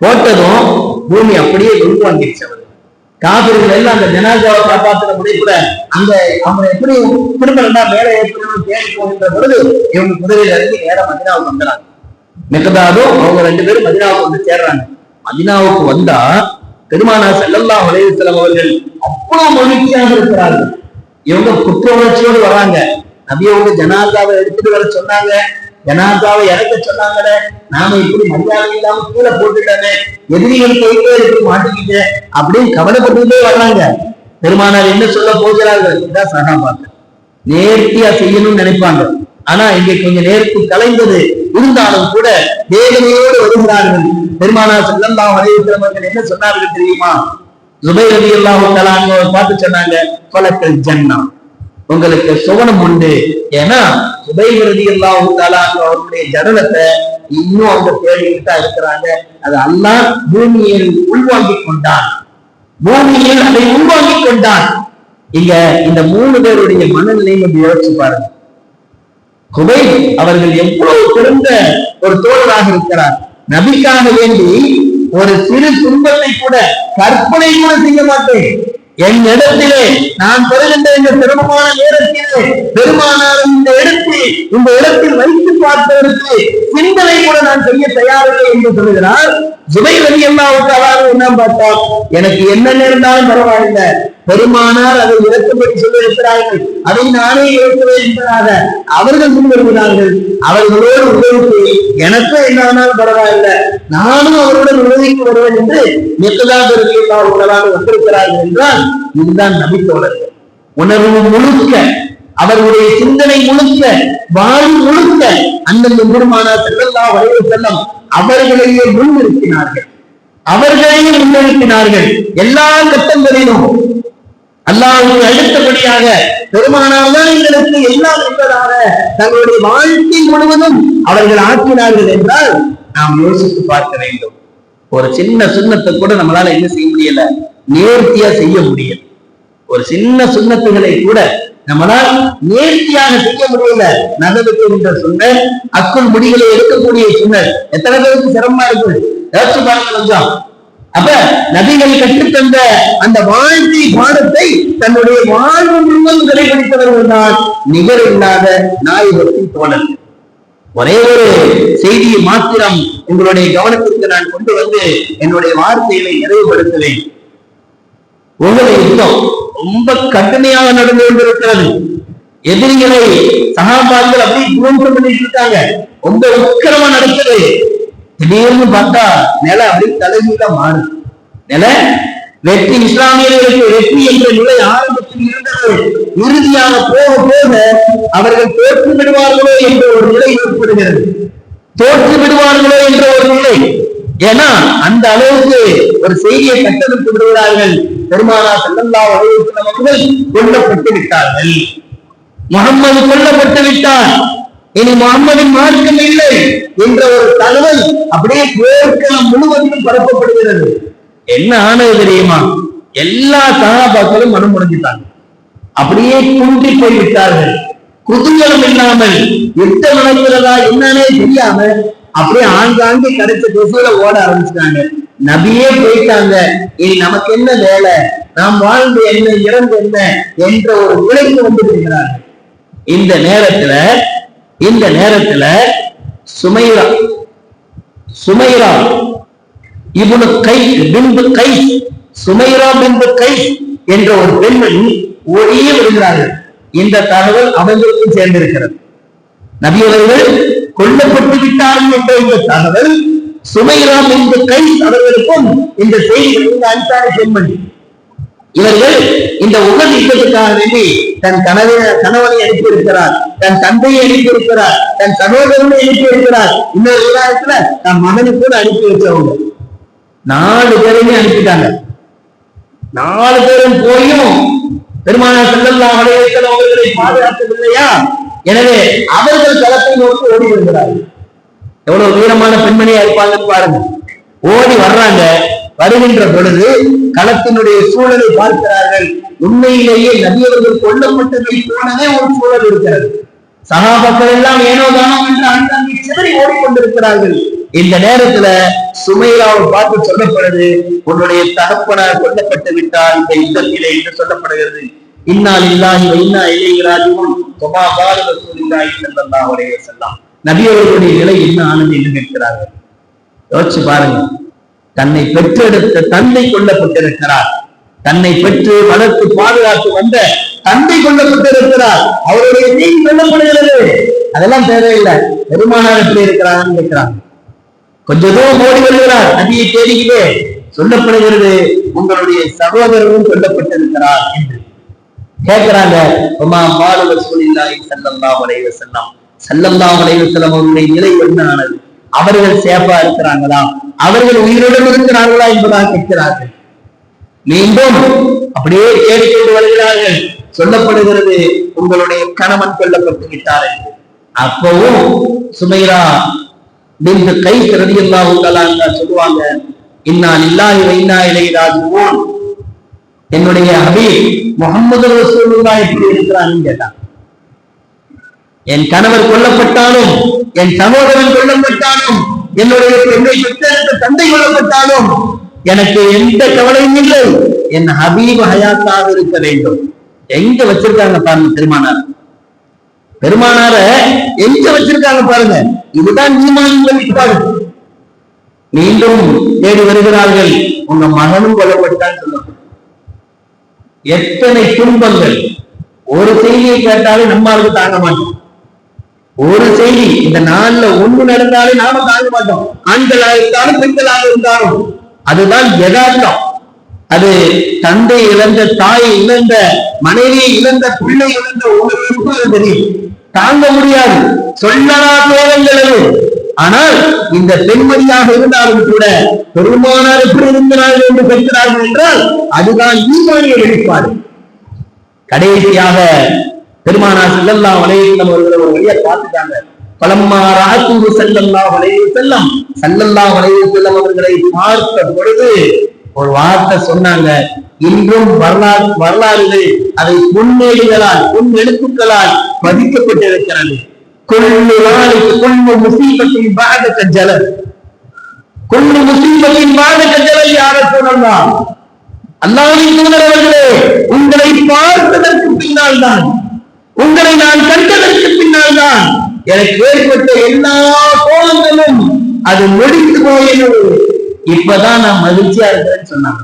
Speaker 1: போட்டதும் பூமி அப்படியே உள்வாங்கிடுச்சு. அவர் காபிர்கள் எல்லாம் அந்த ஜனாசாவை காப்பாற்ற முடியக்கூட அங்க அவங்க எப்படி திரும்ப மேலே ஏற்படணும் தேடி போகின்ற பொழுது இவங்க குதிரையில இறங்கி நேரம் மதினாவுக்கு வந்துறாங்க. மிக்தாதும் அவங்க 2 பேரும் மதினாவுக்கு வந்து சேர்றாங்க. மதினாவுக்கு வந்தா பெருமானார் ஸல்லல்லாஹு அலைஹி வஸல்லம் அவர்கள் அவ்வளவு மகிழ்ச்சியாக இருக்கிறார்கள். இவங்க குற்ற உணர்ச்சியோடு வராங்க. நபியோட ஜனாசாவை எடுத்துட்டு வர சொன்னாங்க, ஜனாசாவை இறக்க சொன்னாங்க, நாம இப்படி மரியாதை இல்லாம கீழே போட்டுட்டானே, எதிரிகள் கையிலே எடுத்து மாட்டிக்கிட்டு அப்படின்னு கவலைப்பட்டுட்டே வர்றாங்க. பெருமானார் என்ன சொல்ல போகிறார்கள், இதான் சஹாபாக்கள் நேர்த்தியா செய்யணும்னு நினைப்பாங்க. ஆனா இங்க கொஞ்சம் நேர்த்தி கலைந்தது இருந்தாலும் கூட வேதனையோடு வருகிறார்கள். பெருமானார் ஸல்லல்லாஹு அலைஹி வஸல்லம் அவர்கள் என்ன சொன்னார்கள் தெரியுமா? சுபைர் ரலியல்லாஹு தஆலா பார்த்து சொன்னாங்க, ஃபலக்கல் ஜன்னா, உங்களுக்கு சுவனம் உண்டு. ஏன்னா சுபைர் ரலியல்லாஹு தஆலா அவருடைய ஜனனத்தை இன்னும் அவங்க தேடிட்டு தான் இருக்கிறாங்க. அது அல்லாஹ் பூமியில் உள்வாங்கிக் கொண்டான், பூமியில் அதை உள்வாங்கிக் கொண்டான். இங்க இந்த 3 பேருடைய மனநிலையை கொஞ்சம் யோசிச்சு பாருங்க. சுபைர் அவர்கள் எவ்வளவு சிறந்த ஒரு தோழராக இருக்கிறார். நபிக்காக வேண்டி ஒரு சிறு துன்பத்தை கூட கற்பனை கூட செய்ய மாட்டேன். என் இடத்திலே நான் பெறுகின்ற இந்த சிரமமான நேரத்திலே பெருமானார் இந்த இடத்தில் வைத்து பார்ப்பதற்கு சிந்தனை கூட நான் செய்ய தயாரில்லை என்று சொல்கிறார். சுபைர் ரலியல்லாஹு தஆலா என்ன பார்த்தா, எனக்கு என்ன நேர்ந்தாலும் பரவாயில்லை, பெருமானார் அதை இறக்கும்படி சொல்லி இருக்கிறார்கள், அதை நானே இறக்குவேன் என்பதாக அவர்கள் முன்வருகிறார்கள். அவர்களோடு உதவிக்கு எனக்கு என்னாலும் பரவாயில்லை, நானும் அவருடன் உதவிக்கு வருவேன் என்று மிக்தாத் ரலியல்லாஹு தஆலா வந்திருக்கிறார்கள் என்றால் இதுதான் நபித்தோழர்கள். உணர்வு முழுக்க, அவர்களுடைய சிந்தனை முழுக்க, வாழ்வு முழுக்க அந்தந்த பெருமானார் ஸல்லல்லாஹு அலைஹி வஸல்லம் அவர்களையே முன்னிறுத்தினார்கள். எல்லா கட்டங்களிலும் அல்லாஹ்வுக்கு அடுத்தபடியாக பெருமானார் தான் எங்களுக்கு எல்லாம் என்பதாக தங்களுடைய வாழ்க்கை முழுவதும் அவர்கள் ஆக்கினார்கள் என்றால் நாம் யோசித்து பார்க்க வேண்டும். ஒரு சின்ன சுன்னத்தை கூட நம்மளால என்ன செய்ய முடியல, நேர்த்தியா செய்ய முடியல. ஒரு சின்ன சுன்னத்துகளை கூட நம்மளால் நேர்த்தியாக செய்ய முடியல. நகருக்கு என்ற சொன்ன அக்குள் முடிகளை எடுக்கக்கூடிய சொன்ன எத்தனை பேருக்கு சிரமமா இருக்கு யோசிச்சு பாருங்க. கொஞ்சம் அப்ப நபிகள் கற்றுத்தந்த அந்த வாழ்க்கை பாடத்தை தன்னுடைய வாழ்வு முழுவதும் கடைபிடித்தவர்கள் தான் நிகர் இல்லாத நாயகத்தின் தோழர். ஒரே ஒரு செய்தியை மாத்திரம் உங்களுடைய கவனத்திற்கு நான் கொண்டு வந்து என்னுடைய வார்த்தைகளை நிறைவுபடுத்துவேன். உங்களுடைய யுத்தம் ரொம்ப கடுமையாக நடந்து கொண்டிருக்கிறது. எதிரிகளை சகாபாக்கள் அப்படியே துவம்சம் பண்ணிட்டு இருக்காங்க. ரொம்ப உக்கிரமா நடக்குது. திடீர்னு பார்த்தா நில அப்படி தலைகீழ மாறுது. நில வெற்றி இஸ்லாமியர்களுக்கு வெற்றி என்ற நிலை ஆரம்பத்தில் இருந்தது. இறுதியாக போக போக அவர்கள் தோற்று விடுவார்களோ என்ற ஒரு நிலை ஏற்படுகிறது. தோற்று விடுவார்களோ என்ற ஒரு நிலை. ஏன்னா அந்த அளவுக்கு ஒரு செய்தியை கட்டமைத்து விடுகிறார்கள். பெருமானார் ஸல்லல்லாஹு அலைஹி வஸல்லம் அவர்கள் கொல்லப்பட்டு விட்டார்கள். முகம்மது கொல்லப்பட்டு விட்டார், இனி முகம்மதின் மார்க்கம் இல்லை என்ற ஒரு தகவல் அப்படியே போர்க்களம் முழுவதும் பரப்பப்படுகிறது. என்ன ஆனது தெரியுமா? எல்லா சஹாபாக்களும் மனம் முடிஞ்சிட்டாங்க. அப்படியே குன்றி போய்விட்டார்கள். குதூகலம் இல்லாமல் யுத்தம் நடக்கிறதா என்னன்னே தெரியாம அப்படியே ஆங்காங்கே கிடைச்ச திசையில ஓட ஆரம்பிச்சிட்டாங்க. நபியே போயிட்டாங்க, இனி நமக்கு என்ன வேலை, நாம் வாழ்ந்து என்ன இறந்து என்ன என்ற ஒரு நிலைக்கு வந்து விடுகிறார்கள். இந்த நேரத்துல சுமைரா இப்னு கைஸ் சுமைரா பின்து கைஸ் என்ற ஒரு பெண்மணி ஓடியே வருகிறார்கள். இந்த தகவல் அவர்களுக்கும் சேர்ந்திருக்கிறது. நபி அவர்கள் கொல்லப்பட்டு விட்டார்கள் என்ற இந்த தகவல் சுமைரா பின்து கைஸ் அவர்களுக்கும் இந்த செய்தி அன்சாரி பெண்மணி. இவர்கள் இந்த உகது யுத்தத்துக்காக வேண்டி தன் கணவனை அனுப்பியிருக்கிறார், தன் தந்தையை அனுப்பியிருக்கிறார், தன் சகோதரனை அனுப்பியிருக்கிறார். இன்னொரு விவகாரத்துல தன் மகனுக்கு கூட அனுப்பி வச்சவங்க 4 பேரையுமே அனுப்பிட்டாங்க. 4 பேரும் போயும் பெருமானார் ஸல்லல்லாஹு அலைஹி வஸல்லம் அவர்களை பாதுகாக்கவில்லையா? எனவே அவர்கள் களத்தை நோக்கி ஓடி வருகிறார்கள். எவ்வளவு வீரமான பெண்மணியா இருப்பாங்கன்னு பாருங்க. ஓடி வர்றாங்க. வருகின்ற பொழுது களத்தினுடைய சூழலை பார்க்கிறார்கள். உண்மையிலேயே நபி அவர்கள் கொல்லப்பட்டதை போலவே ஒரு சூழல் இருக்கிறது. சகாபாக்கள் எல்லாம் ஏனோ தானோ என்று அங்கே சிதறி ஓடிக்கொண்டிருக்கிறார்கள். இந்த நேரத்துல சுமைராவை பார்த்து சொல்லப்படுது, உன்னுடைய தகப்பனார் கொல்லப்பட்டு விட்டார் இந்த யுத்தத்திலே என்று சொல்லப்படுகிறது. இன்னா லில்லாஹி வ இன்னா இலைஹி ராஜிஊன் கமா கால ரசூலுல்லாஹி ஸல்லல்லாஹு அலைஹி வஸல்லம். நபி அவர்களுடைய நிலை என்ன ஆனது என்று கேட்கிறார்கள். யோசிச்சு பாருங்க. தன்னை பெற்றெடுத்த தந்தை கொல்லப்பட்டிருக்கிறார். தன்னை பெற்று வளர்த்து பாதுகாத்து வந்த தந்தை கொல்லப்பட்டிருக்கிறார். அவருடைய செய்தி கொல்லப்படுகிறது. அதெல்லாம் தேவையில்லை. பெருமானார் எப்படி இருக்கிறாங்கன்னு கேட்கிறாங்க. கொஞ்சம் தூரம் ஓடி வருகிறார். நபியை தேடிக்கிட்டே சொல்லப்படுகிறது, உங்களுடைய சகோதரரும் கொல்லப்பட்டிருக்கிறார் என்று கேட்கிறாங்க. ஸல்லல்லாஹு அலைஹி வஸல்லம் அவருடைய நிலை என்ன ஆனது? அவர்கள் சேஃபா இருக்கிறாங்களா? அவர்கள் உயிருடன் இருக்கிறார்களா என்பதாக கேட்கிறார்கள். மீண்டும் அப்படியே தேடிக்கொண்டு வருகிறார்கள். சொல்லப்படுகிறது, உங்களுடைய கணவன் கொல்லப்பட்டு விட்டார் என்று. அப்பவும் சுமைரா பின்து கைஸ் ரலியல்லாஹு தஆலா சொல்லுவாங்க, இன்னா லில்லாஹி வ இன்னா இலைஹி ராஜிஊன். என்னுடைய ஹபீப் முஹம்மது ரசூலுல்லாஹ் எப்படி இருக்கிறான்னு கேட்டாங்க. என் கணவர் கொல்லப்பட்டாலும், என் சகோதரன் கொல்லப்பட்டாலும், என்னுடைய என்னை பெற்றெடுத்த தந்தை கொல்லப்பட்டாலும் எனக்கு எந்த கவலையும் இல்லை. என் ஹபீப் ஹயாத்தாக இருக்க வேண்டும். எங்க வச்சிருக்காங்க பாருங்க பெருமானார எங்க வச்சிருக்காங்க பாருங்க. இதுதான் ஈமானின் வெளிப்பாடு. மீண்டும் தேடி வருகிறார்கள். உங்க மகனும் கொல்லப்பட்டான்னு சொல்லப்படும். எத்தனை துன்பங்கள்! ஒரு செய்தியை கேட்டாலே நம்மளுக்கு தாங்க மாட்டோம். ஒரு செய்தி இந்த நாள்ல ஒண்ணு நடந்தாலே நாம தாங்க மாட்டோம். ஆண்களாக இருந்தாலும் பெண்களாக இருந்தாலும் அதுதான் யதார்த்தம். அது தந்தை இழந்த, தாயை இழந்த, மனைவியை இழந்த, பிள்ளை இழந்த உங்களுக்கு தெரியும். தாங்க முடியாது, சொல்லலா தேவைங்களது. ஆனால் இந்த பெண்மணியாக இருந்தாலும் கூட பெருமானார் எப்படி இருந்தார்கள் என்று கேட்கிறார்கள் என்றால் அதுதான் ஈமானிய வெளிப்பாடு. கடைசியாக பெருமானார் ஸல்லல்லாஹு அலைஹி வஸல்லம் அவர்கள் ஒரு வழியை பார்த்துட்டாங்க. பலம்மா ரஅத்துஹு ஸல்லல்லாஹு அலைஹி வஸல்லம் அவர்களை பார்த்த பொழுது ஒரு வார்த்தை சொன்னாங்க. இன்றும் வரலாறுகள் அதை பொன்னேடுகளால், பொன் எழுத்துக்களால் பதிக்கப்பட்டிருக்கிறது. குல்லு முஸீபத்தின் பாத கஜலை யார சொல்லலாம். அல்லாஹ்வின் தூதர் அவர்களே, உங்களை பார்த்ததற்கு பின்னால் தான், உங்களை நான் கண்டதற்கு பின்னால் தான் எனக்கு ஏற்பட்ட எல்லா கோலங்களும் அது முடித்து போயிடும். இப்பதான் நான் மகிழ்ச்சியா இருக்கிறேன்னு சொன்னாங்க.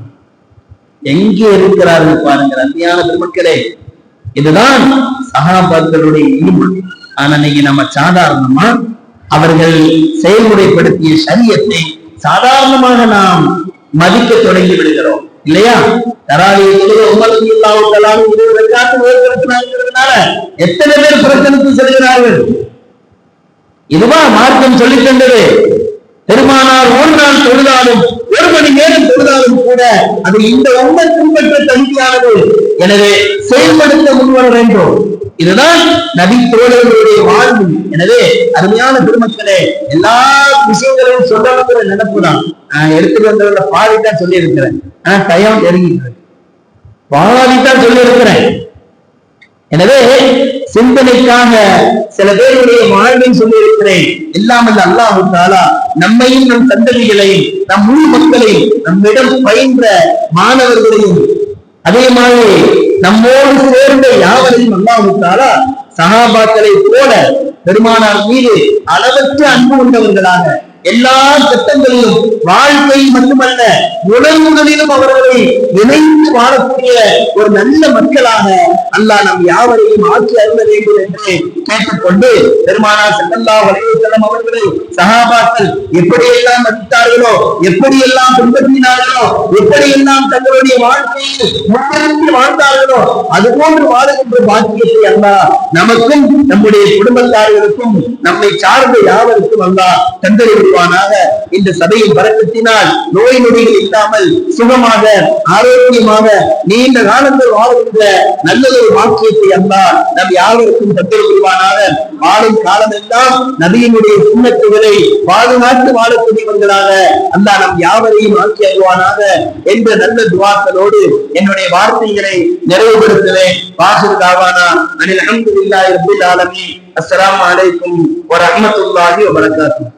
Speaker 1: எங்கே இருக்கிறார்கள் பாருங்க அன்பியான பெருமக்களே. இதுதான் சஹாபாக்களுடைய ஈமான். ஆனா இன்னைக்கு நம்ம சாதாரணமா அவர்கள் செயல்முறைப்படுத்திய ஷரியத்தை சாதாரணமாக நாம் மதிக்க தொடங்கி விடுகிறோம் இல்லையா? தராவியை எத்தனை பேர் பிரச்சனைக்கு செல்கிறார்கள். இதுவா மார்க்கம் சொல்லித் தந்தது. பெருமானார் ஒரு நாள் தொழுதாலும் 1 மணி நேரம் தொழுதாலும் கூட அது இந்த உம்மத்தின் பெற்ற தகுதியானது. எனவே செயல்படுத்த முன்வர வேண்டும். இதுதான் நபி தோழர்களுடைய வாழ்வு. எனவே அருமையான பெருமக்களே, எல்லா விஷயங்களையும் சொல்ற நினைப்புதான். நான் எடுத்துட்டு வந்தவர்கள பாதித்தான் சொல்லி இருக்கிறேன். ஆனா டைம் நெருங்கிட்டு பாதித்தான் சொல்லி இருக்கிறேன். எனவே சிந்தனைக்காக சில பேருடைய வாழ்வை சொல்லி இருக்கிறேன். இல்லாமல் அல்லாஹ் தஆலா நம்மையும் நம் சந்ததிகளையும் நம் முழு மக்களையும் நம்மிடம் பயின்ற மாணவர்களையும் அதே மாதிரி நம்மோடு சேர்ந்த யாவரையும் அல்லாஹ் தஆலா சஹாபாக்களை போல பெருமானார் மீது அளவற்ற அன்பு கொண்டவர்களாக எல்லா சட்டங்களிலும் வாழ்க்கை மட்டுமல்ல உணர்வுகளிலும் அவர்களை இணைந்து வாழக்கூடிய ஒரு நல்ல மக்களாக அல்லாஹ் நம் யாவரையும் ஆட்சி அருள வேண்டும் என்று கேட்டுக்கொண்டு, பெருமானார் ஸல்லல்லாஹு அலைஹி வஸல்லம் அவர்களை சஹாபாக்கள் எப்படியெல்லாம் மதித்தார்களோ, எப்படியெல்லாம் பின்பற்றினார்களோ, எப்படியெல்லாம் தங்களுடைய வாழ்க்கையில் முன்னேறி வாழ்ந்தார்களோ, அதுபோன்று வாழுகின்ற பாக்கியத்தை அல்லாஹ் நமக்கும் நம்முடைய குடும்பத்தார்களுக்கும் நம்மை சார்ந்த யாவருக்கும் அல்லாஹ் தந்தளிப்பானாக. இந்த சபையின் பரக்கத்தினால் நோய் நொடிகள் இல்லாமல் சுகமாக ஆரோக்கியமாக நீண்ட காலங்கள் வாழ்கின்ற நல்லதொரு வாக்கியத்தை அல்லாஹ் நம் யாவருக்கும் தந்தளிப்பானாக. வாழும் காலமெல்லாம் நபியினுடைய சுன்னத்துகளை பாதுகாத்து வாழக்கூடியவர்களாக அல்லாஹ் நம் யாவரையும் ஆக்கி அருள்வானாக என்ற நல்ல துஆக்களோடு என்னுடைய வார்த்தைகளை நிறைவுபடுத்துவேன். வாஹிர் தாவானா அனில் அல்ஹம்துலில்லாஹி ரப்பில் ஆலமீன். அஸ்ஸலாமு அலைக்கும் வ ரஹ்மத்துல்லாஹி வ பரகாத்துஹு.